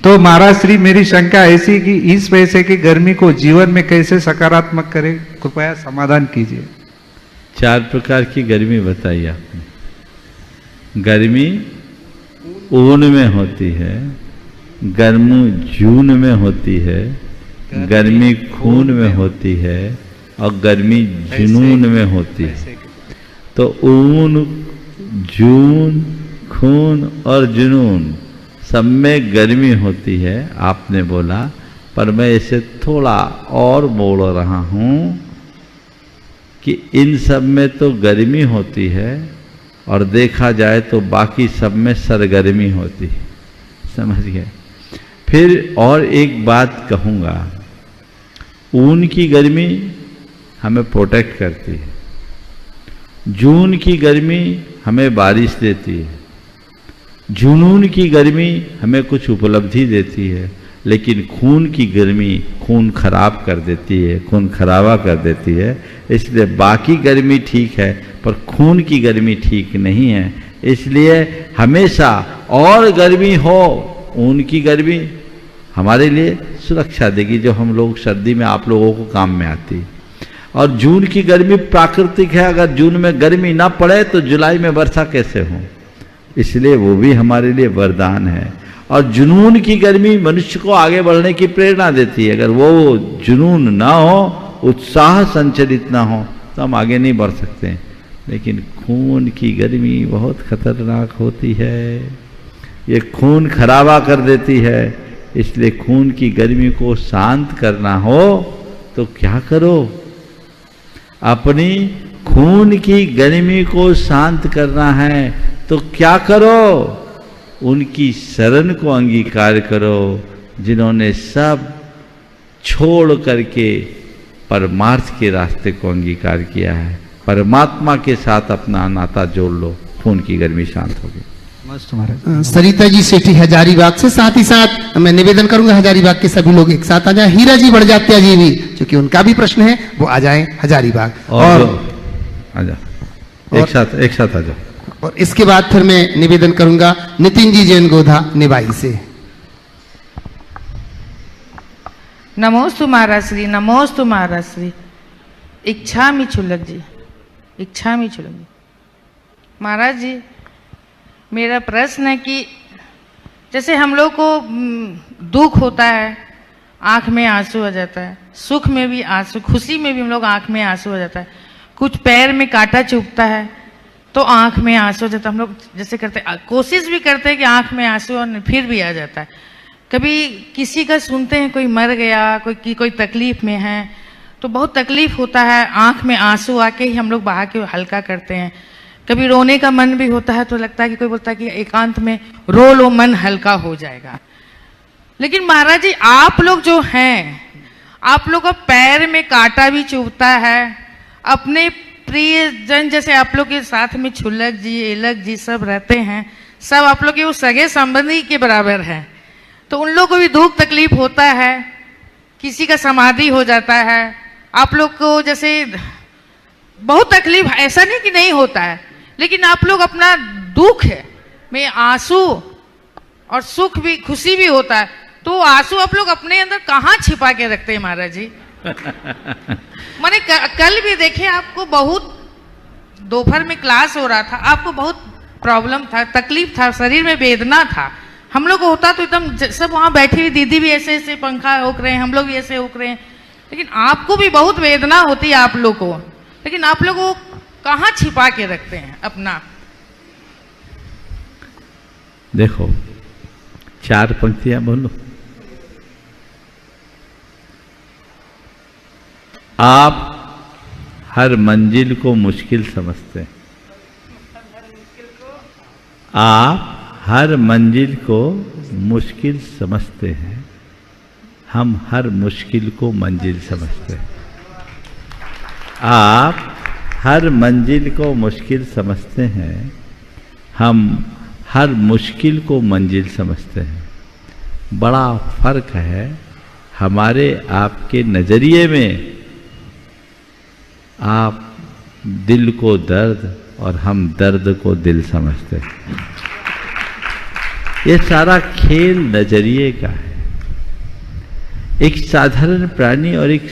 तो महाराज श्री, मेरी शंका ऐसी कि इस पैसे की गर्मी को जीवन में कैसे सकारात्मक करें, कृपया समाधान कीजिए। 4 प्रकार की गर्मी बताई आपने। गर्मी ऊन में होती है, गर्मी जून में होती है, गर्मी खून में होती है और गर्मी जुनून में होती है। तो ऊन, जून, खून और जुनून सब में गर्मी होती है आपने बोला, पर मैं इसे थोड़ा और बोल रहा हूँ कि इन सब में तो गर्मी होती है और देखा जाए तो बाकी सब में सरगर्मी होती है। समझ गए? फिर और एक बात कहूँगा, ऊन की गर्मी हमें प्रोटेक्ट करती है, जून की गर्मी हमें बारिश देती है, जुनून की गर्मी हमें कुछ उपलब्धि देती है, लेकिन खून की गर्मी खून खराब कर देती है, खून खराबा कर देती है। इसलिए बाकी गर्मी ठीक है पर खून की गर्मी ठीक नहीं है। इसलिए हमेशा और गर्मी हो, ऊन की गर्मी हमारे लिए सुरक्षा देगी, जो हम लोग सर्दी में आप लोगों को काम में आती है। और जून की गर्मी प्राकृतिक है, अगर जून में गर्मी ना पड़े तो जुलाई में वर्षा कैसे हो, इसलिए वो भी हमारे लिए वरदान है। और जुनून की गर्मी मनुष्य को आगे बढ़ने की प्रेरणा देती है, अगर वो जुनून ना हो, उत्साह संचलित ना हो तो हम आगे नहीं बढ़ सकते। लेकिन खून की गर्मी बहुत खतरनाक होती है, ये खून खराबा कर देती है। इसलिए खून की गर्मी को शांत करना हो तो क्या करो, अपनी खून की गर्मी को शांत करना है तो क्या करो, उनकी शरण को अंगीकार करो जिन्होंने सब छोड़ करके परमार्थ के रास्ते को अंगीकार किया है। परमात्मा के साथ अपना नाता जोड़ लो, खून की गर्मी शांत होगी। सरिता जी सेठी हजारीबाग से, साथ ही साथ मैं निवेदन करूंगा हजारीबाग के सभी लोग एक साथ आ जाएं। हीरा जी बढ़ जाते जी भी, क्योंकि उनका भी प्रश्न है, वो आ जाएं हजारीबाग और आ जाओ, एक साथ आ जाओ। और इसके बाद फिर मैं निवेदन करूंगा नितिन जी जैन गोधा निवाई से। नमोस्तु महाराज श्री, नमोस्तु महाराज श्री। इच्छामि शुल्लक जी, इच्छामि शुल्लक जी। महाराज जी, मेरा प्रश्न है कि जैसे हम लोग को दुख होता है, आंख में आंसू आ जाता है, सुख में भी आंसू, खुशी में भी हम लोग आंख में आंसू आ जाता है, कुछ पैर में कांटा चुभता है तो आंख में आंसू आ जाता है। हम लोग जैसे करते, कोशिश भी करते हैं कि आंख में आंसू, और फिर भी आ जाता है। कभी किसी का सुनते हैं कोई मर गया, कोई तकलीफ में है तो बहुत तकलीफ होता है, आंख में आंसू आके ही हम लोग बहा के हल्का करते हैं। कभी रोने का मन भी होता है तो लगता है कि कोई बोलता है कि एकांत में रो लो, मन हल्का हो जाएगा। लेकिन महाराज जी, आप लोग जो हैं, आप लोग का पैर में कांटा भी चुभता है, अपने प्रिय जन जैसे आप लोग के साथ में शुल्लक जी, एलक जी सब रहते हैं, सब आप लोग के वो सगे संबंधी के बराबर हैं, तो उन लोग को भी दुख तकलीफ होता है, किसी का समाधि हो जाता है, आप लोग को जैसे बहुत तकलीफ, ऐसा नहीं कि नहीं होता है, लेकिन आप लोग अपना दुख है में आंसू और सुख भी, खुशी भी होता है, तो आंसू आप लोग अपने अंदर कहाँ छिपा के रखते हैं महाराज जी? मैंने कल भी देखे, आपको बहुत दोपहर में क्लास हो रहा था, आपको बहुत प्रॉब्लम था, तकलीफ था, शरीर में वेदना था। हम लोग को होता तो एकदम सब वहां बैठी हुई दीदी भी ऐसे ऐसे पंखा होक रहे हैं, हम लोग भी ऐसे होक रहे हैं, लेकिन आपको भी बहुत वेदना होती है आप लोग को, लेकिन आप लोग वो कहाँ छिपा के रखते हैं अपना? देखो, 4 पंक्तियां बोलो। आप हर मंजिल को मुश्किल समझते हैं। आप हर मंजिल को मुश्किल समझते हैं, हम हर मुश्किल को मंजिल समझते हैं। आप हर मंजिल को मुश्किल समझते हैं, हम हर मुश्किल को मंजिल समझते हैं। बड़ा फर्क है हमारे आपके नज़रिए में। आप दिल को दर्द और हम दर्द को दिल समझते हैं। ये सारा खेल नजरिए का है। एक साधारण प्राणी और एक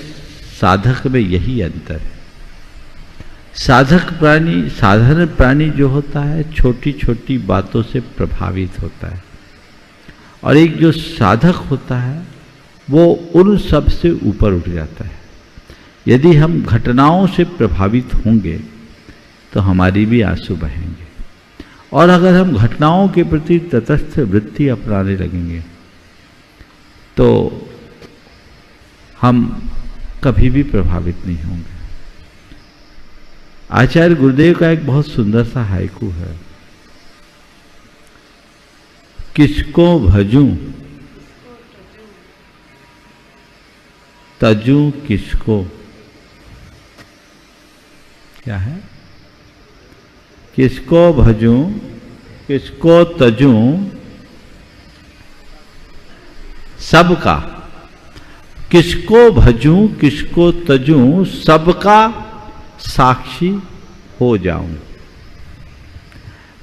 साधक में यही अंतर है। साधारण प्राणी जो होता है छोटी छोटी बातों से प्रभावित होता है, और एक जो साधक होता है वो उन सब से ऊपर उठ जाता है। यदि हम घटनाओं से प्रभावित होंगे तो हमारी भी आंसू बहेंगे, और अगर हम घटनाओं के प्रति तटस्थ वृत्ति अपनाने लगेंगे तो हम कभी भी प्रभावित नहीं होंगे। आचार्य गुरुदेव का एक बहुत सुंदर सा हाइकू है, किसको भजूं तजूं किसको। क्या है? किसको भजूं किसको तजूं सबका। किसको भजूं किसको तजूं सबका साक्षी हो जाऊं।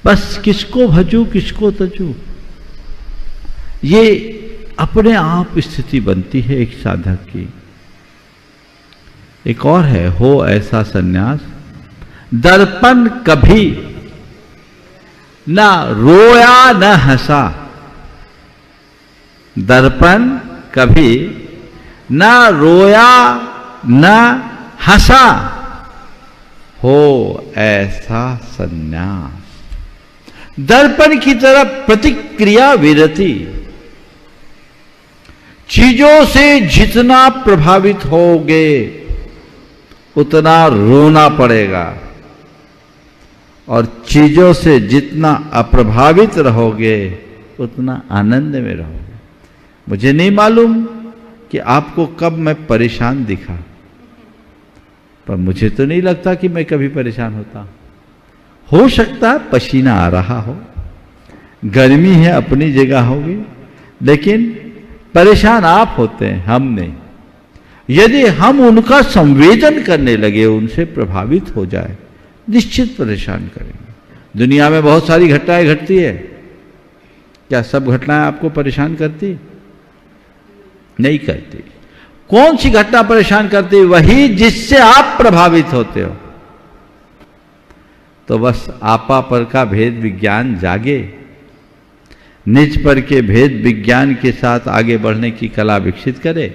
बस किसको भजूं किसको तजूं, ये अपने आप स्थिति बनती है एक साधक की। एक और है, हो ऐसा सन्यास दर्पण कभी ना रोया न हंसा। दर्पण कभी ना रोया न हंसा, हो ऐसा सन्यास। दर्पण की तरफ प्रतिक्रिया विरति। चीजों से जितना प्रभावित होगे उतना रोना पड़ेगा, और चीजों से जितना अप्रभावित रहोगे उतना आनंद में रहोगे। मुझे नहीं मालूम कि आपको कब मैं परेशान दिखा, पर मुझे तो नहीं लगता कि मैं कभी परेशान होता। हो सकता है पसीना आ रहा हो, गर्मी है अपनी जगह होगी, लेकिन परेशान आप होते हैं, हम नहीं। यदि हम उनका संवेदन करने लगे, उनसे प्रभावित हो जाए, निश्चित परेशान करेंगे। दुनिया में बहुत सारी घटनाएं घटती है, क्या सब घटनाएं आपको परेशान करती? नहीं करती। कौन सी घटना परेशान करती? वही जिससे आप प्रभावित होते हो। तो बस आपा पर का भेद विज्ञान जागे, निज पर के भेद विज्ञान के साथ आगे बढ़ने की कला विकसित करे,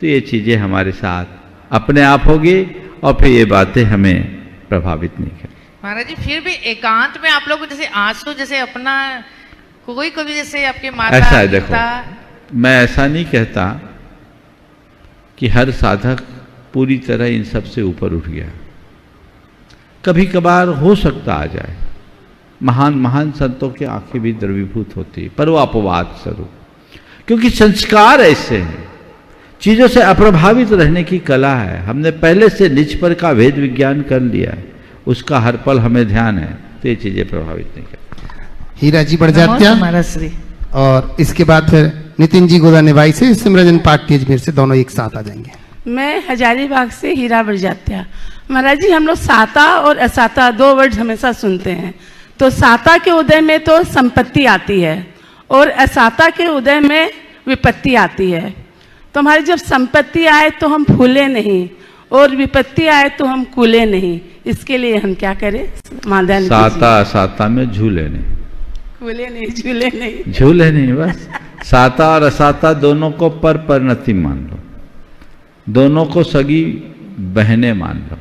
तो ये चीजें हमारे साथ अपने आप होगी, और फिर ये बातें हमें प्रभावित नहीं करें। महाराज जी, फिर भी एकांत में आप लोग जैसे आंसू जैसे अपना कोई जैसे आपके माता ऐसा है, देखो मैं ऐसा नहीं कहता कि हर साधक पूरी तरह इन सब से ऊपर उठ गया। कभी कभार हो सकता आ जाए, महान महान संतों की आंखें भी द्रवीभूत होती, पर वो अपवाद स्वरूप, क्योंकि संस्कार ऐसे हैं। चीजों से अप्रभावित रहने की कला है। हमने पहले से निज पर का भेद विज्ञान कर लिया है, उसका हर पल हमें ध्यान है, तो ये चीजें प्रभावित नहीं करती। हीरा जी बढ़ और इसके बाद फिर नितिन जी गोदा निवाई से सिमरजन पार्टी अजमेर से, दोनों एक साथ आ जाएंगे। मैं हजारीबाग से हीरा बड़जात्या। महाराज जी, हम लोग साता और असाता दो वर्ड हमेशा सुनते हैं। तो साता के उदय में तो संपत्ति आती है और असाता के उदय में विपत्ति आती है। तो हमारी जब संपत्ति आए तो हम फूले नहीं, और विपत्ति आए तो हम कूले नहीं। इसके लिए हम क्या करें? समाधान साता असाता में झूले नहीं, कूले नहीं, झूले नहीं, झूले नहीं। बस साता और असाता दोनों को पर परिणति मान लो, दोनों को सगी बहनें मान लो।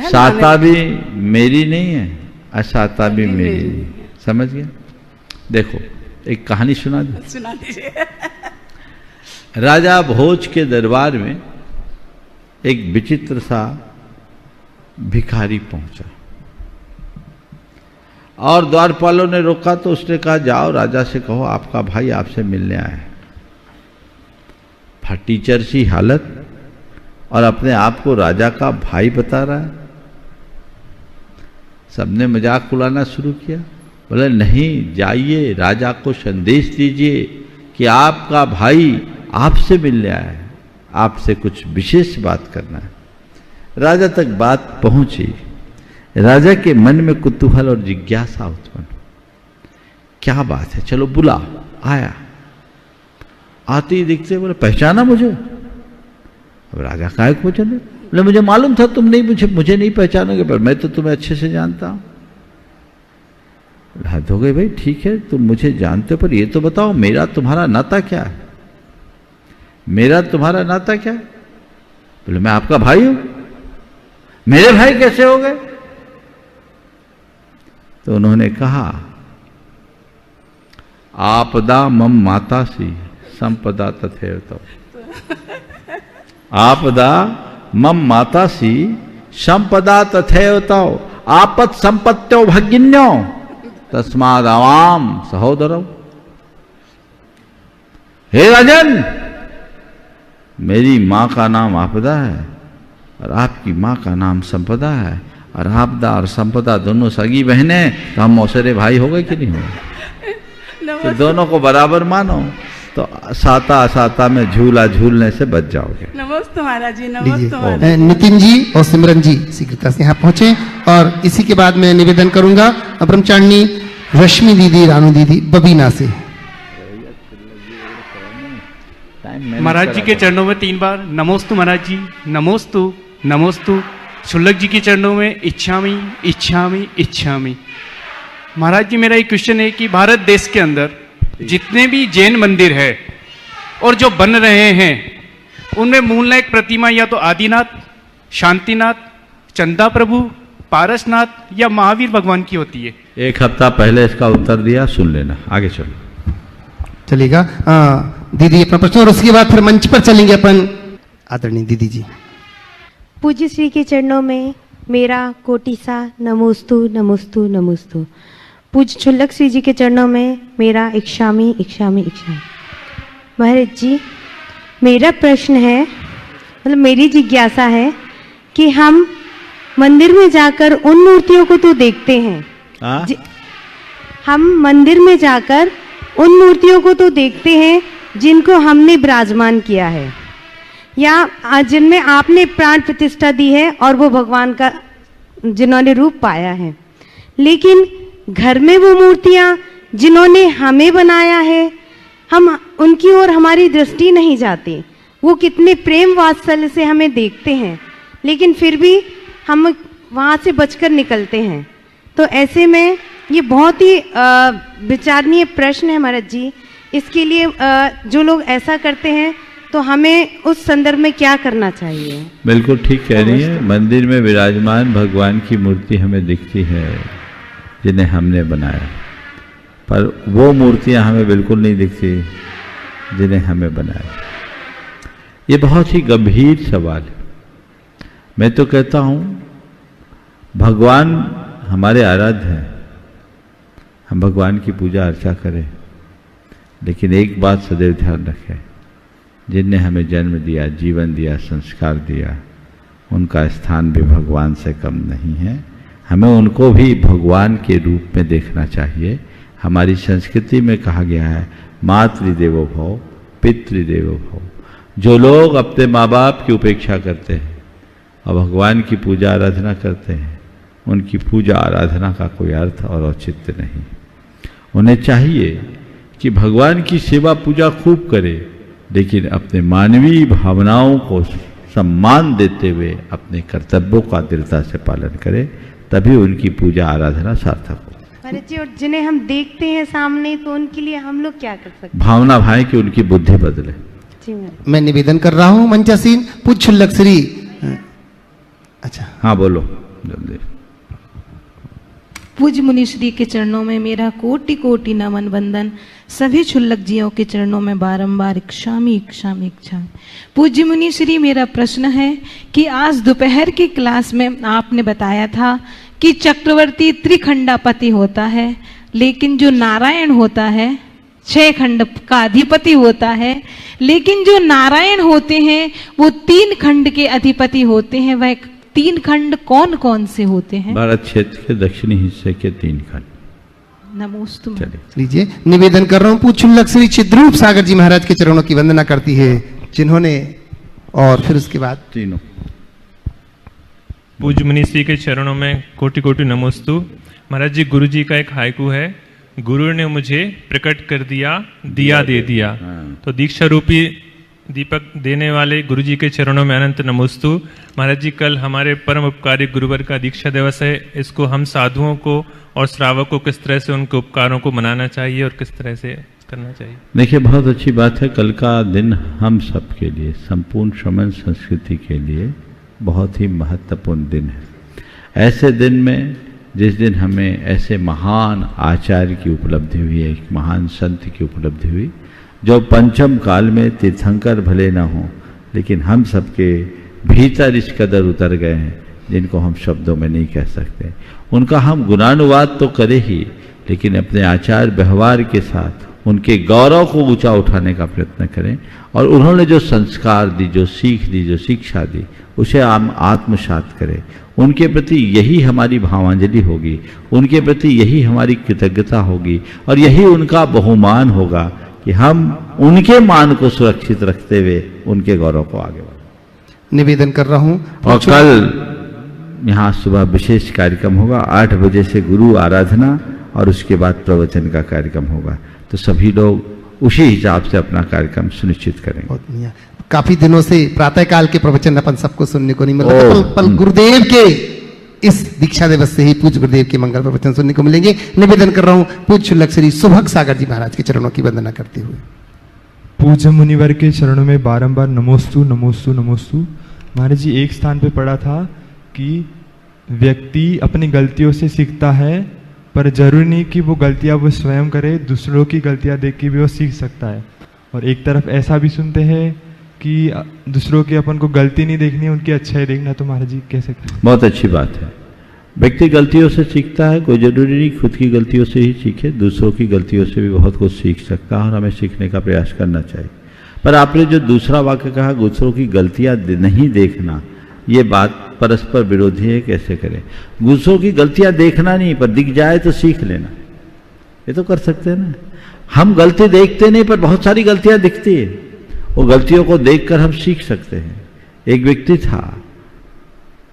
साता भी मेरी नहीं है, असाता भी मेरी नहीं है। समझ गया? देखो एक कहानी सुना दीजिए। राजा भोज के दरबार में एक विचित्र सा भिखारी पहुंचा और द्वारपालों ने रोका तो उसने कहा जाओ राजा से कहो आपका भाई आपसे मिलने आया है। फटीचर सी हालत और अपने आप को राजा का भाई बता रहा है। सबने मजाक उड़ाना शुरू किया। बोले नहीं, जाइए राजा को संदेश दीजिए कि आपका भाई आपसे मिलने आया है, आपसे कुछ विशेष बात करना है। राजा तक बात पहुंची। राजा के मन में कुतूहल और जिज्ञासा उत्पन्न। क्या बात है, चलो बुला। आया, आते ही दिखते बोले पहचाना मुझे? अब राजा काहे को चले? बोले मुझे मालूम था तुम नहीं मुझे नहीं पहचानोगे, पर मैं तो तुम्हें अच्छे से जानता हूं। हद हो गई भाई, ठीक है तुम मुझे जानते हो, पर ये तो बताओ मेरा तुम्हारा नाता क्या है? मेरा तुम्हारा नाता क्या है? बोले मैं आपका भाई हूं। मेरे भाई कैसे हो गए? तो उन्होंने कहा आपदा मम मातासी संपदा तथैव तव। आपदा मम मातासी संपदा तथैव तव आपत संपत्त्यो भगिन्यो तस्माद आवाम सहोदरौ। हे राजन, मेरी मां का नाम आपदा है और आपकी मां का नाम संपदा है, और आपदा और संपदा दोनों सगी बहनें, तो हम मौसेरे भाई हो गए कि नहीं हो गए? तो दोनों को बराबर मानो तो साता असाता में झूला झूलने से बच जाओगे। नमस्ते महाराज जी, नमस्ते महाराज जी। नितिन जी और सिमरन जी शीघ्रता से यहाँ पहुंचे, और इसी के बाद मैं निवेदन करूंगा ब्रह्मचारिणी रश्मि दीदी, रानू दीदी, बबीना से। महाराज जी के चरणों में 3 बार नमोस्तु महाराज जी, नमोस्तु नमोस्तु। शुल्लक जी के चरणों में इच्छामि इच्छामि इच्छामि। महाराज जी मेरा एक क्वेश्चन है कि भारत देश के अंदर जितने भी जैन मंदिर है और जो बन रहे हैं उनमें मूलनायक प्रतिमा या तो आदिनाथ, शांतिनाथ, चंदा प्रभु, पारसनाथ या महावीर भगवान की होती है। 1 हफ्ता पहले इसका उत्तर दिया, सुन लेना। आगे चलो, चलेगा दीदी अपना प्रश्न, और उसके बाद फिर मंच पर चलेंगे अपन आदरणीय दीदी जी। पूज्य श्री के चरणों में मेरा कोटि सा नमोस्तु नमोस्तु नमोस्तु। पूज्य शुल्लक श्री जी के चरणों में मेरा इच्छामि इच्छामि इच्छामि। महाराज जी मेरा प्रश्न है, मतलब मेरी जिज्ञासा है कि हम मंदिर में जाकर उन मूर्तियों को तो देखते हैं, हम मंदिर में जाकर उन मूर्तियों को तो देखते हैं जिनको हमने विराजमान किया है या जिनमें आपने प्राण प्रतिष्ठा दी है और वो भगवान का जिन्होंने रूप पाया है, लेकिन घर में वो मूर्तियां जिन्होंने हमें बनाया है, हम उनकी ओर हमारी दृष्टि नहीं जाती। वो कितने प्रेम वात्सल्य से हमें देखते हैं, लेकिन फिर भी हम वहाँ से बचकर निकलते हैं। तो ऐसे में ये बहुत ही विचारणीय प्रश्न है महाराज जी। इसके लिए जो लोग ऐसा करते हैं तो हमें उस संदर्भ में क्या करना चाहिए? बिल्कुल ठीक कह रही है। मंदिर में विराजमान भगवान की मूर्ति हमें दिखती है जिन्हें हमने बनाया, पर वो मूर्तियां हमें बिल्कुल नहीं दिखती जिन्हें हमें बनाया। ये बहुत ही गंभीर सवाल है। मैं तो कहता हूँ भगवान हमारे आराध्य हैं, हम भगवान की पूजा अर्चा करें, लेकिन एक बात सदैव ध्यान रखें, जिनने हमें जन्म दिया, जीवन दिया, संस्कार दिया, उनका स्थान भी भगवान से कम नहीं है। हमें उनको भी भगवान के रूप में देखना चाहिए। हमारी संस्कृति में कहा गया है मातृदेवो भव पितृदेवो भव। जो लोग अपने माँ बाप की उपेक्षा करते हैं और भगवान की पूजा आराधना करते हैं, उनकी पूजा आराधना का कोई अर्थ और औचित्य नहीं। उन्हें चाहिए कि भगवान की सेवा पूजा खूब करे, लेकिन अपने मानवीय भावनाओं को सम्मान देते हुए अपने कर्तव्यों का दृढ़ता से पालन करे, तभी उनकी पूजा आराधना सार्थक हो। महाराज जी, और जिन्हें हम देखते हैं सामने, तो उनके लिए हम लोग क्या कर सकते हैं? भावना भाई कि उनकी बुद्धि बदले। मैं निवेदन कर रहा हूँ मंचासीन पूज्य शुल्लक श्री। अच्छा हाँ बोलो जल्दी। पूज्य मुनिश्री के चरणों में मेरा कोटि कोटि नमन वंदन। सभी क्षुल्लक जीवों के चरणों में बारंबार इक्षामि इक्षामि इक्षामि। पूज्य मुनिश्री, मेरा प्रश्न है कि आज दोपहर की क्लास में आपने बताया था कि चक्रवर्ती त्रिखंडापति होता है, लेकिन जो नारायण होता है 6 खंड का अधिपति होता है, लेकिन जो नारायण होते हैं वो 3 खंड के अधिपति होते हैं। वह 3 खंड कौन कौन से होते हैं? भारत क्षेत्र के दक्षिणी हिस्से के 3 खंड। नमोस्तु। लीजिए, निवेदन कर रहा हूं पूज्य क्षुल्लक श्री चिद्रूप सागर जी महाराज के चरणों की वंदना करती है जिन्होंने, और फिर उसके बाद तीनों। पूज्य मुनिश्री के चरणों में कोटि कोटि नमोस्तु। महाराज जी, गुरु जी का एक हाइकू है, गुरु ने मुझे प्रकट कर दिया, दिया दे दिया। तो दीक्षा रूपी दीपक देने वाले गुरु जी के चरणों में अनंत नमोस्तु। महाराज जी, कल हमारे परम उपकारी गुरुवर का दीक्षा दिवस है। इसको हम साधुओं को और श्रावक को किस तरह से उनके उपकारों को मनाना चाहिए और किस तरह से करना चाहिए? देखिए, बहुत अच्छी बात है। कल का दिन हम सब के लिए, संपूर्ण श्रमण संस्कृति के लिए बहुत ही महत्वपूर्ण दिन है। ऐसे दिन में जिस दिन हमें ऐसे महान आचार्य की उपलब्धि हुई है, एक महान संत की उपलब्धि हुई, जो पंचम काल में तीर्थंकर भले ना हो, लेकिन हम सबके भीतर इस कदर उतर गए हैं जिनको हम शब्दों में नहीं कह सकते। उनका हम गुणानुवाद तो करें ही, लेकिन अपने आचार व्यवहार के साथ उनके गौरव को ऊंचा उठाने का प्रयत्न करें। और उन्होंने जो संस्कार दी, जो सीख दी, जो शिक्षा दी, उसे हम आत्मसात करें। उनके प्रति यही हमारी भावांजलि होगी, उनके प्रति यही हमारी कृतज्ञता होगी, और यही उनका बहुमान होगा कि हम उनके मान को सुरक्षित रखते हुए उनके गौरव को आगे बढ़ाएं। निवेदन कर रहा हूं। और कल यहाँ सुबह विशेष कार्यक्रम होगा, 8 बजे से गुरु आराधना और उसके बाद प्रवचन का कार्यक्रम होगा। तो सभी लोग उसी हिसाब से अपना कार्यक्रम सुनिश्चित करेंगे। काफी दिनों से प्रातः काल के प्रवचन अपन सबको सुनने को नहीं मिला, पल गुरुदेव के इस दीक्षा दिवस से ही पूज्य गुरुदेव के मंगल प्रवचन सुनने को मिलेंगे। निवेदन कर रहा हूं पूज्य क्षुल्लक श्री सुभग सागर जी महाराज के चरणों की वंदना करते हुए। पूज्य मुनिवर के चरणों में बारंबार नमोस्तु नमोस्तु नमोस्तु। महाराज जी, एक स्थान पे पढ़ा था कि व्यक्ति अपनी गलतियों से सीखता है, पर जरूरी नहीं कि वो गलतियां वो स्वयं करे, दूसरों की गलतियां देख के भी वो सीख सकता है। और एक तरफ ऐसा भी सुनते हैं कि दूसरों की अपन को गलती नहीं देखनी है, उनकी अच्छाई देखना। तो महाराज जी कैसे करें? बहुत अच्छी बात है। व्यक्ति गलतियों से सीखता है, कोई जरूरी नहीं खुद की गलतियों से ही सीखे, दूसरों की गलतियों से भी बहुत कुछ सीख सकता है और हमें सीखने का प्रयास करना चाहिए। पर आपने जो दूसरा वाक्य कहा, दूसरों की गलतियां नहीं देखना, ये बात परस्पर विरोधी है। कैसे करें? दूसरों की गलतियां देखना नहीं, पर दिख जाए तो सीख लेना, ये तो कर सकते हैं ना। हम गलती देखते नहीं, पर बहुत सारी गलतियां दिखती है, वो गलतियों को देखकर हम सीख सकते हैं। एक व्यक्ति था,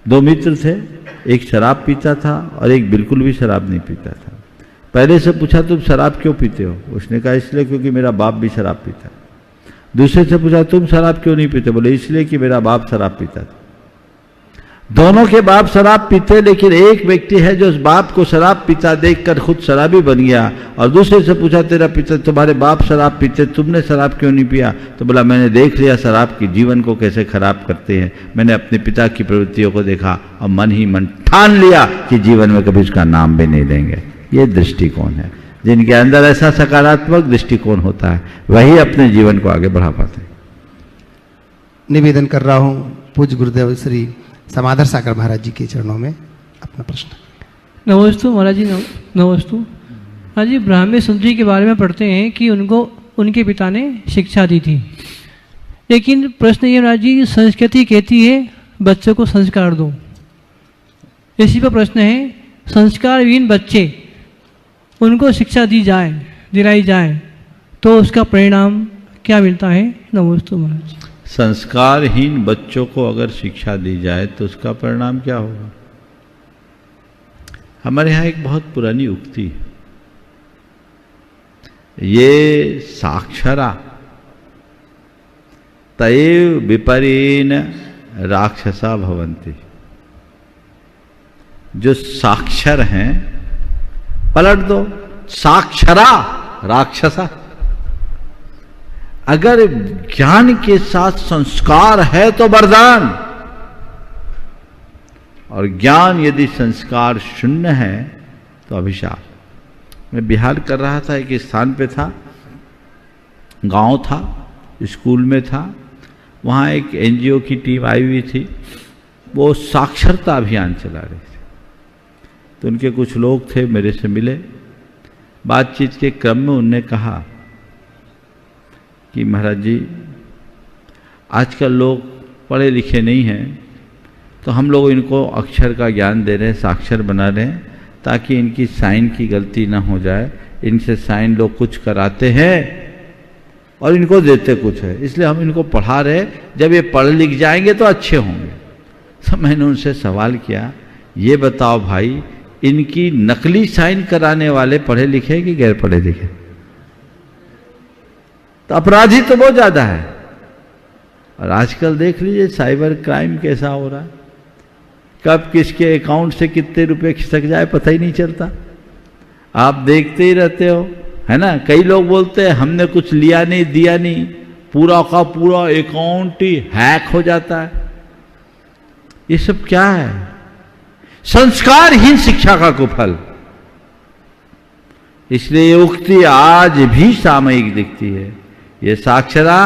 2 मित्र थे, एक शराब पीता था और एक बिल्कुल भी शराब नहीं पीता था। पहले से पूछा, तुम शराब क्यों पीते हो? उसने कहा, इसलिए क्योंकि मेरा बाप भी शराब पीता। दूसरे से पूछा, तुम शराब क्यों नहीं पीते? बोले, इसलिए कि मेरा बाप शराब पीता था। दोनों के बाप शराब पीते, लेकिन एक व्यक्ति है जो उस बाप को शराब पीता देखकर खुद शराबी बन गया। और दूसरे से पूछा, तेरा पिता, तुम्हारे बाप शराब पीते, तुमने शराब क्यों नहीं पिया? तो बोला, मैंने देख लिया शराब की जीवन को कैसे खराब करते हैं। मैंने अपने पिता की प्रवृत्तियों को देखा और मन ही मन ठान लिया कि जीवन में कभी उसका नाम भी नहीं लेंगे। ये दृष्टिकोण है। जिनके अंदर ऐसा सकारात्मक दृष्टिकोण होता है, वही अपने जीवन को आगे बढ़ा पाते हैं। निवेदन कर रहा हूं पूज्य गुरुदेव श्री समाधर सागर महाराज जी के चरणों में अपना प्रश्न। नमोस्तु महाराज जी, नमोस्तु महाराज जी। ब्राह्मी सुंदरी के बारे में पढ़ते हैं कि उनको उनके पिता ने शिक्षा दी थी, लेकिन प्रश्न ये महाराज जी, संस्कृति कहती है बच्चों को संस्कार दो। इसी पर प्रश्न है, संस्कारहीन बच्चे उनको शिक्षा दिलाई जाए तो उसका परिणाम क्या मिलता है? नमोस्तु महाराज। संस्कारहीन बच्चों को अगर शिक्षा दी जाए तो उसका परिणाम क्या होगा? हमारे यहाँ एक बहुत पुरानी उक्ति है, ये साक्षरा तयेव विपरीन राक्षसा भवन्ति। जो साक्षर हैं, पलट दो, साक्षरा राक्षसा। अगर ज्ञान के साथ संस्कार है तो वरदान, और ज्ञान यदि संस्कार शून्य है तो अभिशाप। मैं बिहार कर रहा था, एक स्थान पे था, गांव था, स्कूल में था, वहाँ एक एनजीओ की टीम आई हुई थी, वो साक्षरता अभियान चला रही थी। तो उनके कुछ लोग थे, मेरे से मिले, बातचीत के क्रम में उनने कहा कि महाराज जी आजकल लोग पढ़े लिखे नहीं हैं, तो हम लोग इनको अक्षर का ज्ञान दे रहे हैं, साक्षर बना रहे हैं, ताकि इनकी साइन की गलती ना हो जाए। इनसे साइन लोग कुछ कराते हैं और इनको देते कुछ है, इसलिए हम इनको पढ़ा रहे हैं, जब ये पढ़ लिख जाएंगे तो अच्छे होंगे। तो मैंने उनसे सवाल किया, ये बताओ भाई, इनकी नकली साइन कराने वाले पढ़े लिखे कि गैर पढ़े लिखे? तो अपराधी तो बहुत ज्यादा है। और आजकल देख लीजिए साइबर क्राइम कैसा हो रहा है, कब किसके अकाउंट से कितने रुपए खिसक जाए पता ही नहीं चलता। आप देखते ही रहते हो, है ना। कई लोग बोलते हैं हमने कुछ लिया नहीं, दिया नहीं, पूरा का पूरा अकाउंट ही हैक हो जाता है। ये सब क्या है? संस्कारहीन शिक्षा का कुफल। इसलिए ये उक्ति आज भी सामयिक दिखती है, ये साक्षरा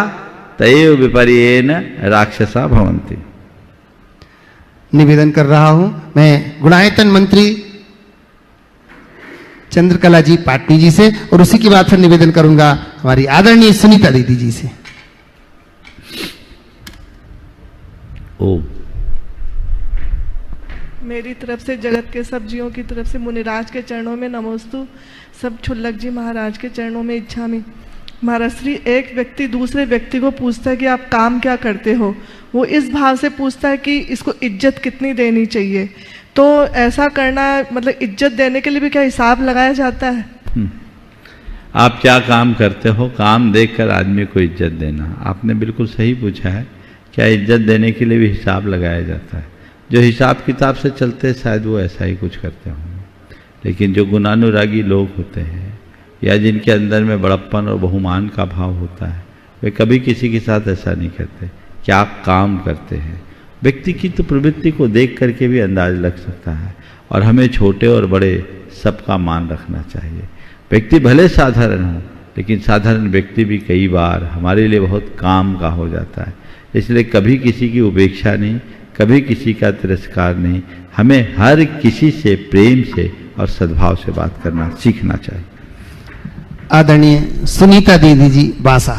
तयेव विपर्येन राक्षसा भवन्ति। निवेदन कर रहा हूं मैं गुणायतन मंत्री चंद्रकला जी पाटनी जी से, और उसी के बाद फिर निवेदन करूंगा हमारी आदरणीय सुनीता दीदी जी से। मेरी तरफ से, जगत के सब जीवों की तरफ से मुनिराज के चरणों में नमोस्तु, सब क्षुल्लक जी महाराज के चरणों में इच्छामि। महाराज श्री, एक व्यक्ति दूसरे व्यक्ति को पूछता है कि आप काम क्या करते हो, वो इस भाव से पूछता है कि इसको इज्जत कितनी देनी चाहिए। तो ऐसा करना, मतलब इज्जत देने के लिए भी क्या हिसाब लगाया जाता है? आप क्या काम करते हो, काम देखकर आदमी को इज्जत देना, आपने बिल्कुल सही पूछा है। क्या इज्जत देने के लिए भी हिसाब लगाया जाता है? जो हिसाब किताब से चलते हैं शायद वो ऐसा ही कुछ करते होंगे, लेकिन जो गुणानुरागी लोग होते हैं या जिनके अंदर में बड़प्पन और बहुमान का भाव होता है, वे कभी किसी के साथ ऐसा नहीं करते। क्या काम करते हैं, व्यक्ति की तो प्रवृत्ति को देख करके भी अंदाज लग सकता है। और हमें छोटे और बड़े सबका मान रखना चाहिए। व्यक्ति भले साधारण हो, लेकिन साधारण व्यक्ति भी कई बार हमारे लिए बहुत काम का हो जाता है। इसलिए कभी किसी की उपेक्षा नहीं, कभी किसी का तिरस्कार नहीं, हमें हर किसी से प्रेम से और सद्भाव से बात करना सीखना चाहिए। आदरणीय सुनीता दीदी जी बासा।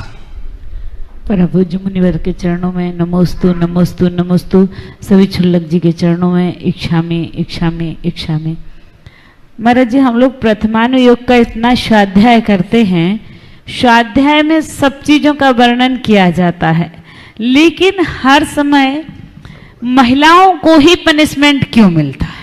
परम पूज्य मुनिवर के चरणों में नमोस्तु नमोस्तु नमोस्तु। सभी क्षुल्लक जी के चरणों में इच्छामि इच्छामि इच्छामि। महाराज जी, हम लोग प्रथमानुयोग का इतना स्वाध्याय करते हैं, स्वाध्याय में सब चीजों का वर्णन किया जाता है, लेकिन हर समय महिलाओं को ही पनिशमेंट क्यों मिलता है?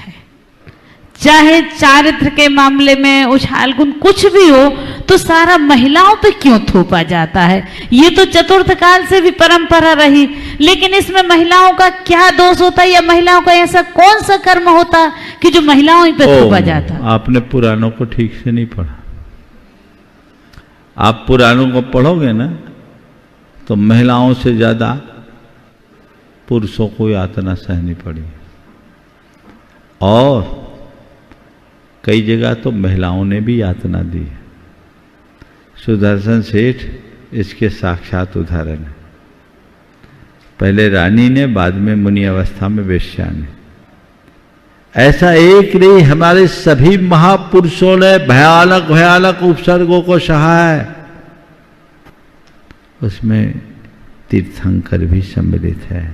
चाहे चारित्र के मामले में उछाल गुण कुछ भी हो, तो सारा महिलाओं पे क्यों थोपा जाता है? ये तो चतुर्थ काल से भी परंपरा रही, लेकिन इसमें महिलाओं का क्या दोष होता है, या महिलाओं का ऐसा कौन सा कर्म होता कि जो महिलाओं पे थोपा जाता? आपने पुराणों को ठीक से नहीं पढ़ा। आप पुराणों को पढ़ोगे ना, तो महिलाओं से ज्यादा पुरुषों को यातना सहनी पड़ी, और कई जगह तो महिलाओं ने भी यातना दी है। सुदर्शन सेठ इसके साक्षात उदाहरण है। पहले रानी ने, बाद में मुनि अवस्था में वेश्या ने। ऐसा एक नहीं, हमारे सभी महापुरुषों ने भयानक भयानक उपसर्गों को सहा है। उसमें तीर्थंकर भी सम्मिलित है।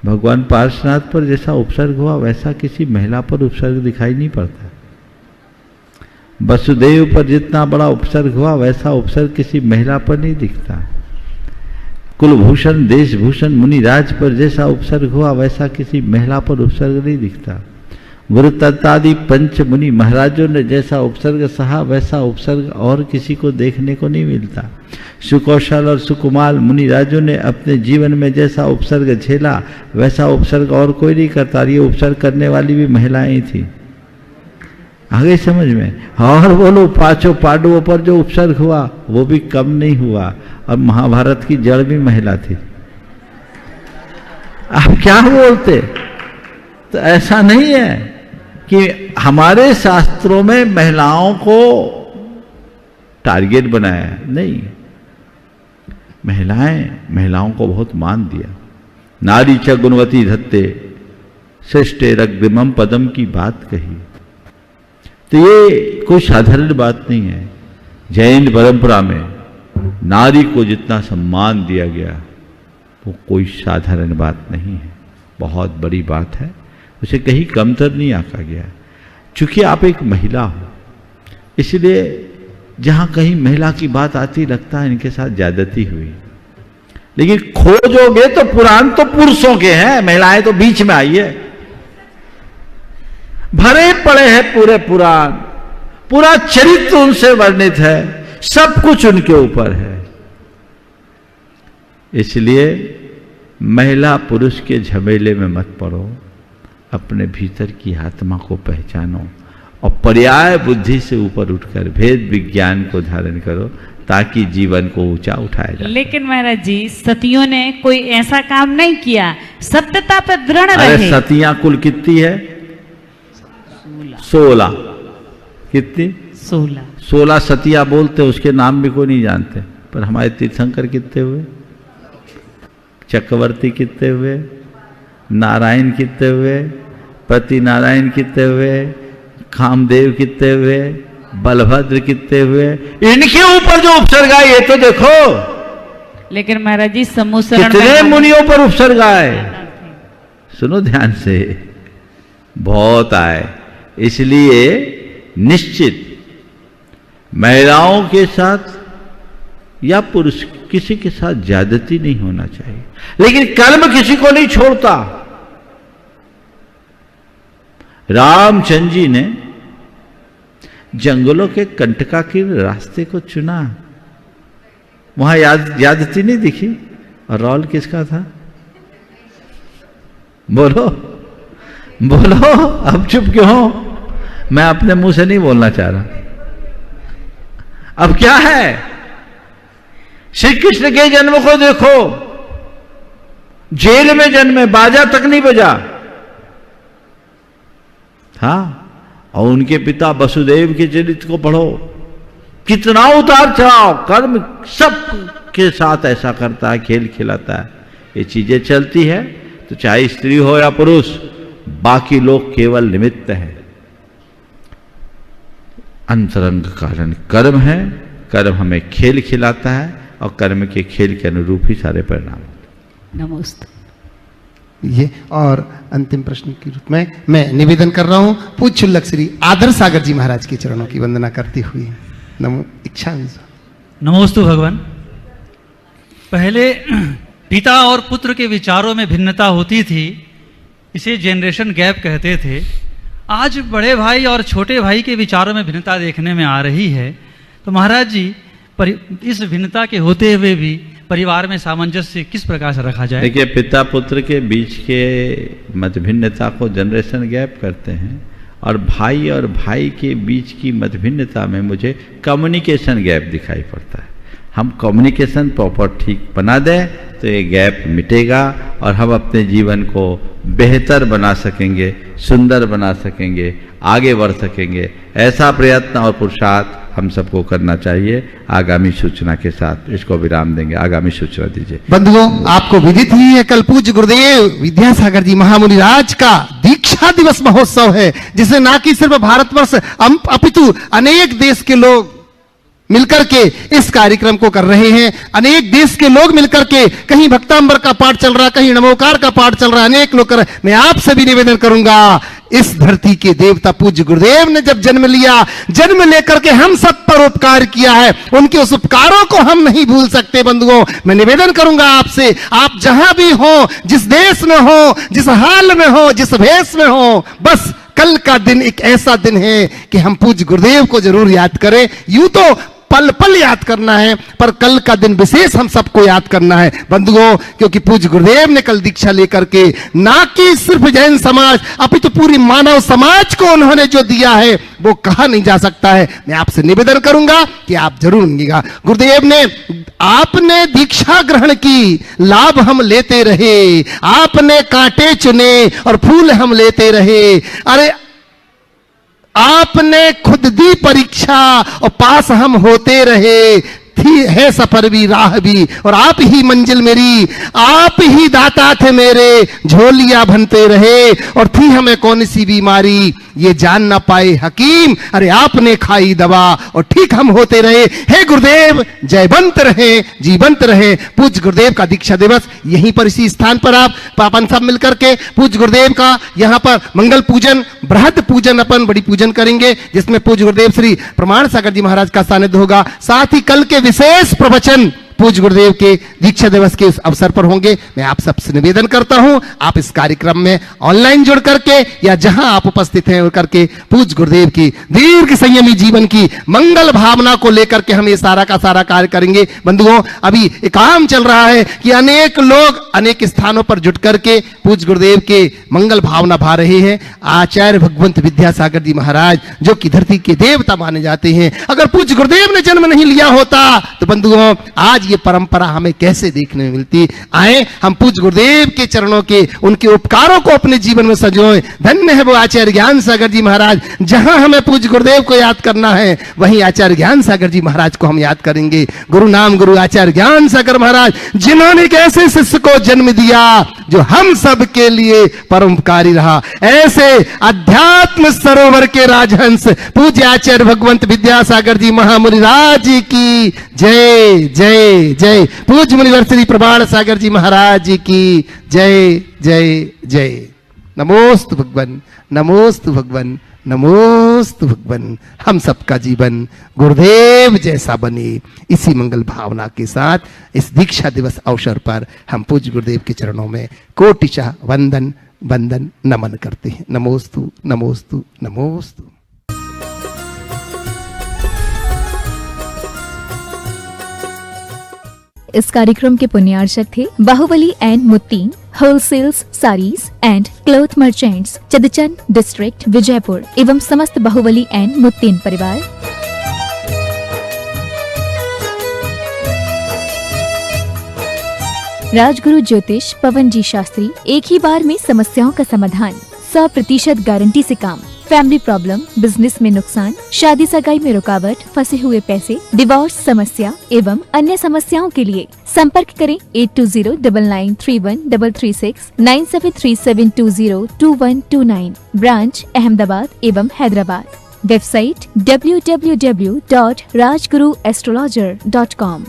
भगवान पार्श्वनाथ पर जैसा उपसर्ग हुआ, वैसा किसी महिला पर उपसर्ग दिखाई नहीं पड़ता। वसुदेव पर जितना बड़ा उपसर्ग हुआ, वैसा उपसर्ग किसी महिला पर नहीं दिखता। कुलभूषण देशभूषण मुनिराज पर जैसा उपसर्ग हुआ, वैसा किसी महिला पर उपसर्ग नहीं दिखता। गुरुदत्तादि पंच मुनि महाराजों ने जैसा उपसर्ग सहा, वैसा उपसर्ग और किसी को देखने को नहीं मिलता। सुकौशल और सुकुमाल मुनिराजों ने अपने जीवन में जैसा उपसर्ग झेला, वैसा उपसर्ग और कोई नहीं करता। ये उपसर्ग करने वाली भी महिलाएं थी। आगे समझ में? और बोलो, पांचों पांडवों पर जो उपसर्ग हुआ वो भी कम नहीं हुआ, और महाभारत की जड़ भी महिला थी। आप क्या बोलते? तो ऐसा नहीं है। कि हमारे शास्त्रों में महिलाओं को टारगेट बनाया है, नहीं। महिलाओं को बहुत मान दिया। नारी च गुणवती धत्ते श्रेष्ठे रग्दिमम पदम की बात कही। तो ये कोई साधारण बात नहीं है। जैन परंपरा में नारी को जितना सम्मान दिया गया वो कोई साधारण बात नहीं है, बहुत बड़ी बात है। उसे कहीं कमतर नहीं आंका गया। चूंकि आप एक महिला हो, इसलिए जहां कहीं महिला की बात आती लगता है इनके साथ ज्यादती हुई। लेकिन खोजोगे तो पुराण तो पुरुषों के हैं, महिलाएं तो बीच में आई है। भरे पड़े हैं पूरे पुराण, पूरा चरित्र उनसे वर्णित है, सब कुछ उनके ऊपर है। इसलिए महिला पुरुष के झमेले में मत पड़ो, अपने भीतर की आत्मा को पहचानो और पर्याय बुद्धि से ऊपर उठकर भेद विज्ञान को धारण करो ताकि जीवन को ऊंचा उठाया जाए। लेकिन महाराज जी, सतियों ने कोई ऐसा काम नहीं किया, सत्यता पर दृढ़ रहे। अरे सतियां कुल कितनी है? 16। कितनी? 16 सतिया बोलते, उसके नाम भी कोई नहीं जानते। पर हमारे तीर्थंकर कितने हुए? चक्रवर्ती कितने हुए? नारायण कितने हुए? पति नारायण कितने हुए? कामदेव कितने हुए? बलभद्र कितने हुए? इनके ऊपर जो उपसर्ग आए ये तो देखो। लेकिन महाराज जी समूसरण कितने मुनियों पर उपसर्ग आए, सुनो ध्यान से, बहुत आए। इसलिए निश्चित महिलाओं के साथ या पुरुष किसी के साथ ज्यादती नहीं होना चाहिए। लेकिन कर्म किसी को नहीं छोड़ता। रामचंद्र जी ने जंगलों के कंटका के रास्ते को चुना, वहां ज्यादती नहीं दिखी। और रोल किसका था? बोलो बोलो, अब चुप क्यों हो? मैं अपने मुंह से नहीं बोलना चाह रहा। अब क्या है? श्री कृष्ण के जन्म को देखो, जेल में जन्मे, बाजा तक नहीं बजा। हाँ, और उनके पिता वसुदेव के चरित्र को पढ़ो, कितना उतार चढ़ाव, कर्म सब के साथ ऐसा करता है, खेल खिलाता है। ये चीजें चलती है तो चाहे स्त्री हो या पुरुष, बाकी लोग केवल निमित्त हैं। अंतरंग कारण कर्म है, कर्म हमें खेल खिलाता है और कर्म के खेल के अनुरूप ही सारे परिणाम होते हैं। नमस्ते। ये और अंतिम प्रश्न के रूप में मैं निवेदन कर रहा हूं पूज्य क्षुल्लक श्री आदर सागर जी महाराज के चरणों की वंदना करती हुई। नमो इच्छा। नमोस्तु भगवान। पहले पिता और पुत्र के विचारों में भिन्नता होती थी, इसे जनरेशन गैप कहते थे। आज बड़े भाई और छोटे भाई के विचारों में भिन्नता देखने में आ रही है। तो महाराज जी, इस भिन्नता के होते हुए भी परिवार में सामंजस्य किस प्रकार से रखा जाए? देखिए, पिता पुत्र के बीच के मत भिन्नता को जनरेशन गैप करते हैं, और भाई के बीच की मत भिन्नता में मुझे कम्युनिकेशन गैप दिखाई पड़ता है। हम कम्युनिकेशन प्रॉपर ठीक बना दें तो ये गैप मिटेगा और हम अपने जीवन को बेहतर बना सकेंगे, सुंदर बना सकेंगे, आगे बढ़ सकेंगे। ऐसा प्रयत्न और पुरुषार्थ हम सबको करना चाहिए। आगामी सूचना के साथ इसको विराम देंगे। आगामी सूचना दीजिए। बंधुओं, आपको विदित ही है, कल पूज्य गुरुदेव विद्यासागर जी महामुनि राज का दीक्षा दिवस महोत्सव है, जिसे ना कि सिर्फ भारतवर्ष अपितु अनेक देश के लोग मिलकर के इस कार्यक्रम को कर रहे हैं। अनेक देश के लोग मिलकर के, कहीं भक्तांबर का पाठ चल रहा, कहीं नमोकार का पाठ चल रहा, अनेक लोग कर रहे। मैं आपसे भी निवेदन करूंगा, इस धरती के देवता पूज्य गुरुदेव ने जब जन्म लिया, जन्म लेकर के हम सब पर उपकार किया है, उनके उस उपकारों को हम नहीं भूल सकते। बंधुओं, मैं निवेदन करूंगा आपसे, आप जहां भी हो, जिस देश में हो, जिस हाल में हो, जिस भेष में हो, बस कल का दिन एक ऐसा दिन है कि हम पूज्य गुरुदेव को जरूर याद करें। यूं तो पल पल याद करना है, पर कल का दिन विशेष हम सबको याद करना है बंधुओं, क्योंकि पूज्य गुरुदेव ने कल दीक्षा लेकर के ना कि सिर्फ जैन समाज अपितु पूरी मानव समाज को उन्होंने जो दिया है वो कहा नहीं जा सकता है। मैं आपसे निवेदन करूंगा कि आप जरूर सुनिएगा। गुरुदेव ने, आपने दीक्षा ग्रहण की, लाभ हम लेते रहे, आपने कांटे चुने और फूल हम लेते रहे। अरे आपने खुद दी परीक्षा और पास हम होते रहे। थी है सफर भी राह भी और आप ही मंजिल मेरी, आप ही दाता थे मेरे, झोलियां भनते रहे और थी हमें कौन सी बीमारी ये जान ना पाए हकीम, अरे आपने खाई दवा और ठीक हम होते रहे। हे गुरुदेव जयवंत रहे जीवंत रहे। पूज्य गुरुदेव का दीक्षा दिवस यहीं पर इसी स्थान पर आप अपन सब मिलकर के पूज्य गुरुदेव का यहाँ पर मंगल पूजन बृहद पूजन अपन बड़ी पूजन करेंगे, जिसमें पूज्य गुरुदेव श्री प्रमाण सागर जी महाराज का सानिध्य होगा। साथ ही कल के विशेष प्रवचन पूज्य गुरुदेव के दीक्षा दिवस के इस अवसर पर होंगे। मैं आप सबसे निवेदन करता हूं आप इस कार्यक्रम में ऑनलाइन जुड़ करके या जहां आप उपस्थित हैं करके पूज्य गुरुदेव की दीर्घ संयमी जीवन की मंगल भावना को लेकर के हम ये सारा का सारा कार्य करेंगे। बंधुओं अभी एक काम चल रहा है कि अनेक लोग अनेक स्थानों पर जुट करके पूज्य गुरुदेव के मंगल भावना भा रहे हैं। आचार्य भगवंत विद्यासागर जी महाराज जो कि धरती के देवता माने जाते हैं, अगर पूज्य गुरुदेव ने जन्म नहीं लिया होता तो बंधुओं आज ये परंपरा हमें कैसे देखने में मिलती। आए हम पूज्य गुरुदेव के चरणों के उनके उपकारों को अपने जीवन में सजोएं। धन्य है वो आचार्य ज्ञान सागर जी महाराज। जहां हमें पूज्य गुरुदेव को याद करना है वहीं आचार्य ज्ञान सागर जी महाराज को हम याद करेंगे। गुरु नाम गुरु आचार्य ज्ञान सागर महाराज जिन्होंने एक ऐसे शिष्य को जन्म दिया जो हम सब के लिए परोपकारी रहा। ऐसे अध्यात्म सरोवर के राजहंस पूज्य आचार्य भगवंत विद्यासागर जी महामुनिराज जी की जय जय जय। पूज्य मुनिवर श्री प्रमाण सागर जी महाराज जी की जय जय जय। नमोस्तु भगवन नमोस्तु भगवन नमोस्तु भगवन। हम सबका जीवन गुरुदेव जैसा बने, इसी मंगल भावना के साथ इस दीक्षा दिवस अवसर पर हम पूज्य गुरुदेव के चरणों में कोटिशः वंदन वंदन नमन करते हैं। नमोस्तु नमोस्तु नमोस्तु। इस कार्यक्रम के पुण्यार्चक थे बाहुबली एंड मुत्तीन wholesales saris and cloth merchants, चदचन डिस्ट्रिक्ट विजयपुर एवं समस्त बाहुबली एंड मुत्तीन परिवार। राजगुरु ज्योतिष पवन जी शास्त्री, एक ही बार में समस्याओं का समाधान, 100% गारंटी से काम, फैमिली प्रॉब्लम, बिजनेस में नुकसान, शादी सगाई में रुकावट, फंसे हुए पैसे, डिवोर्स समस्या एवं अन्य समस्याओं के लिए संपर्क करें 8209931336 9737202129। ब्रांच अहमदाबाद एवं हैदराबाद। Website www.rajguruastrologer.com।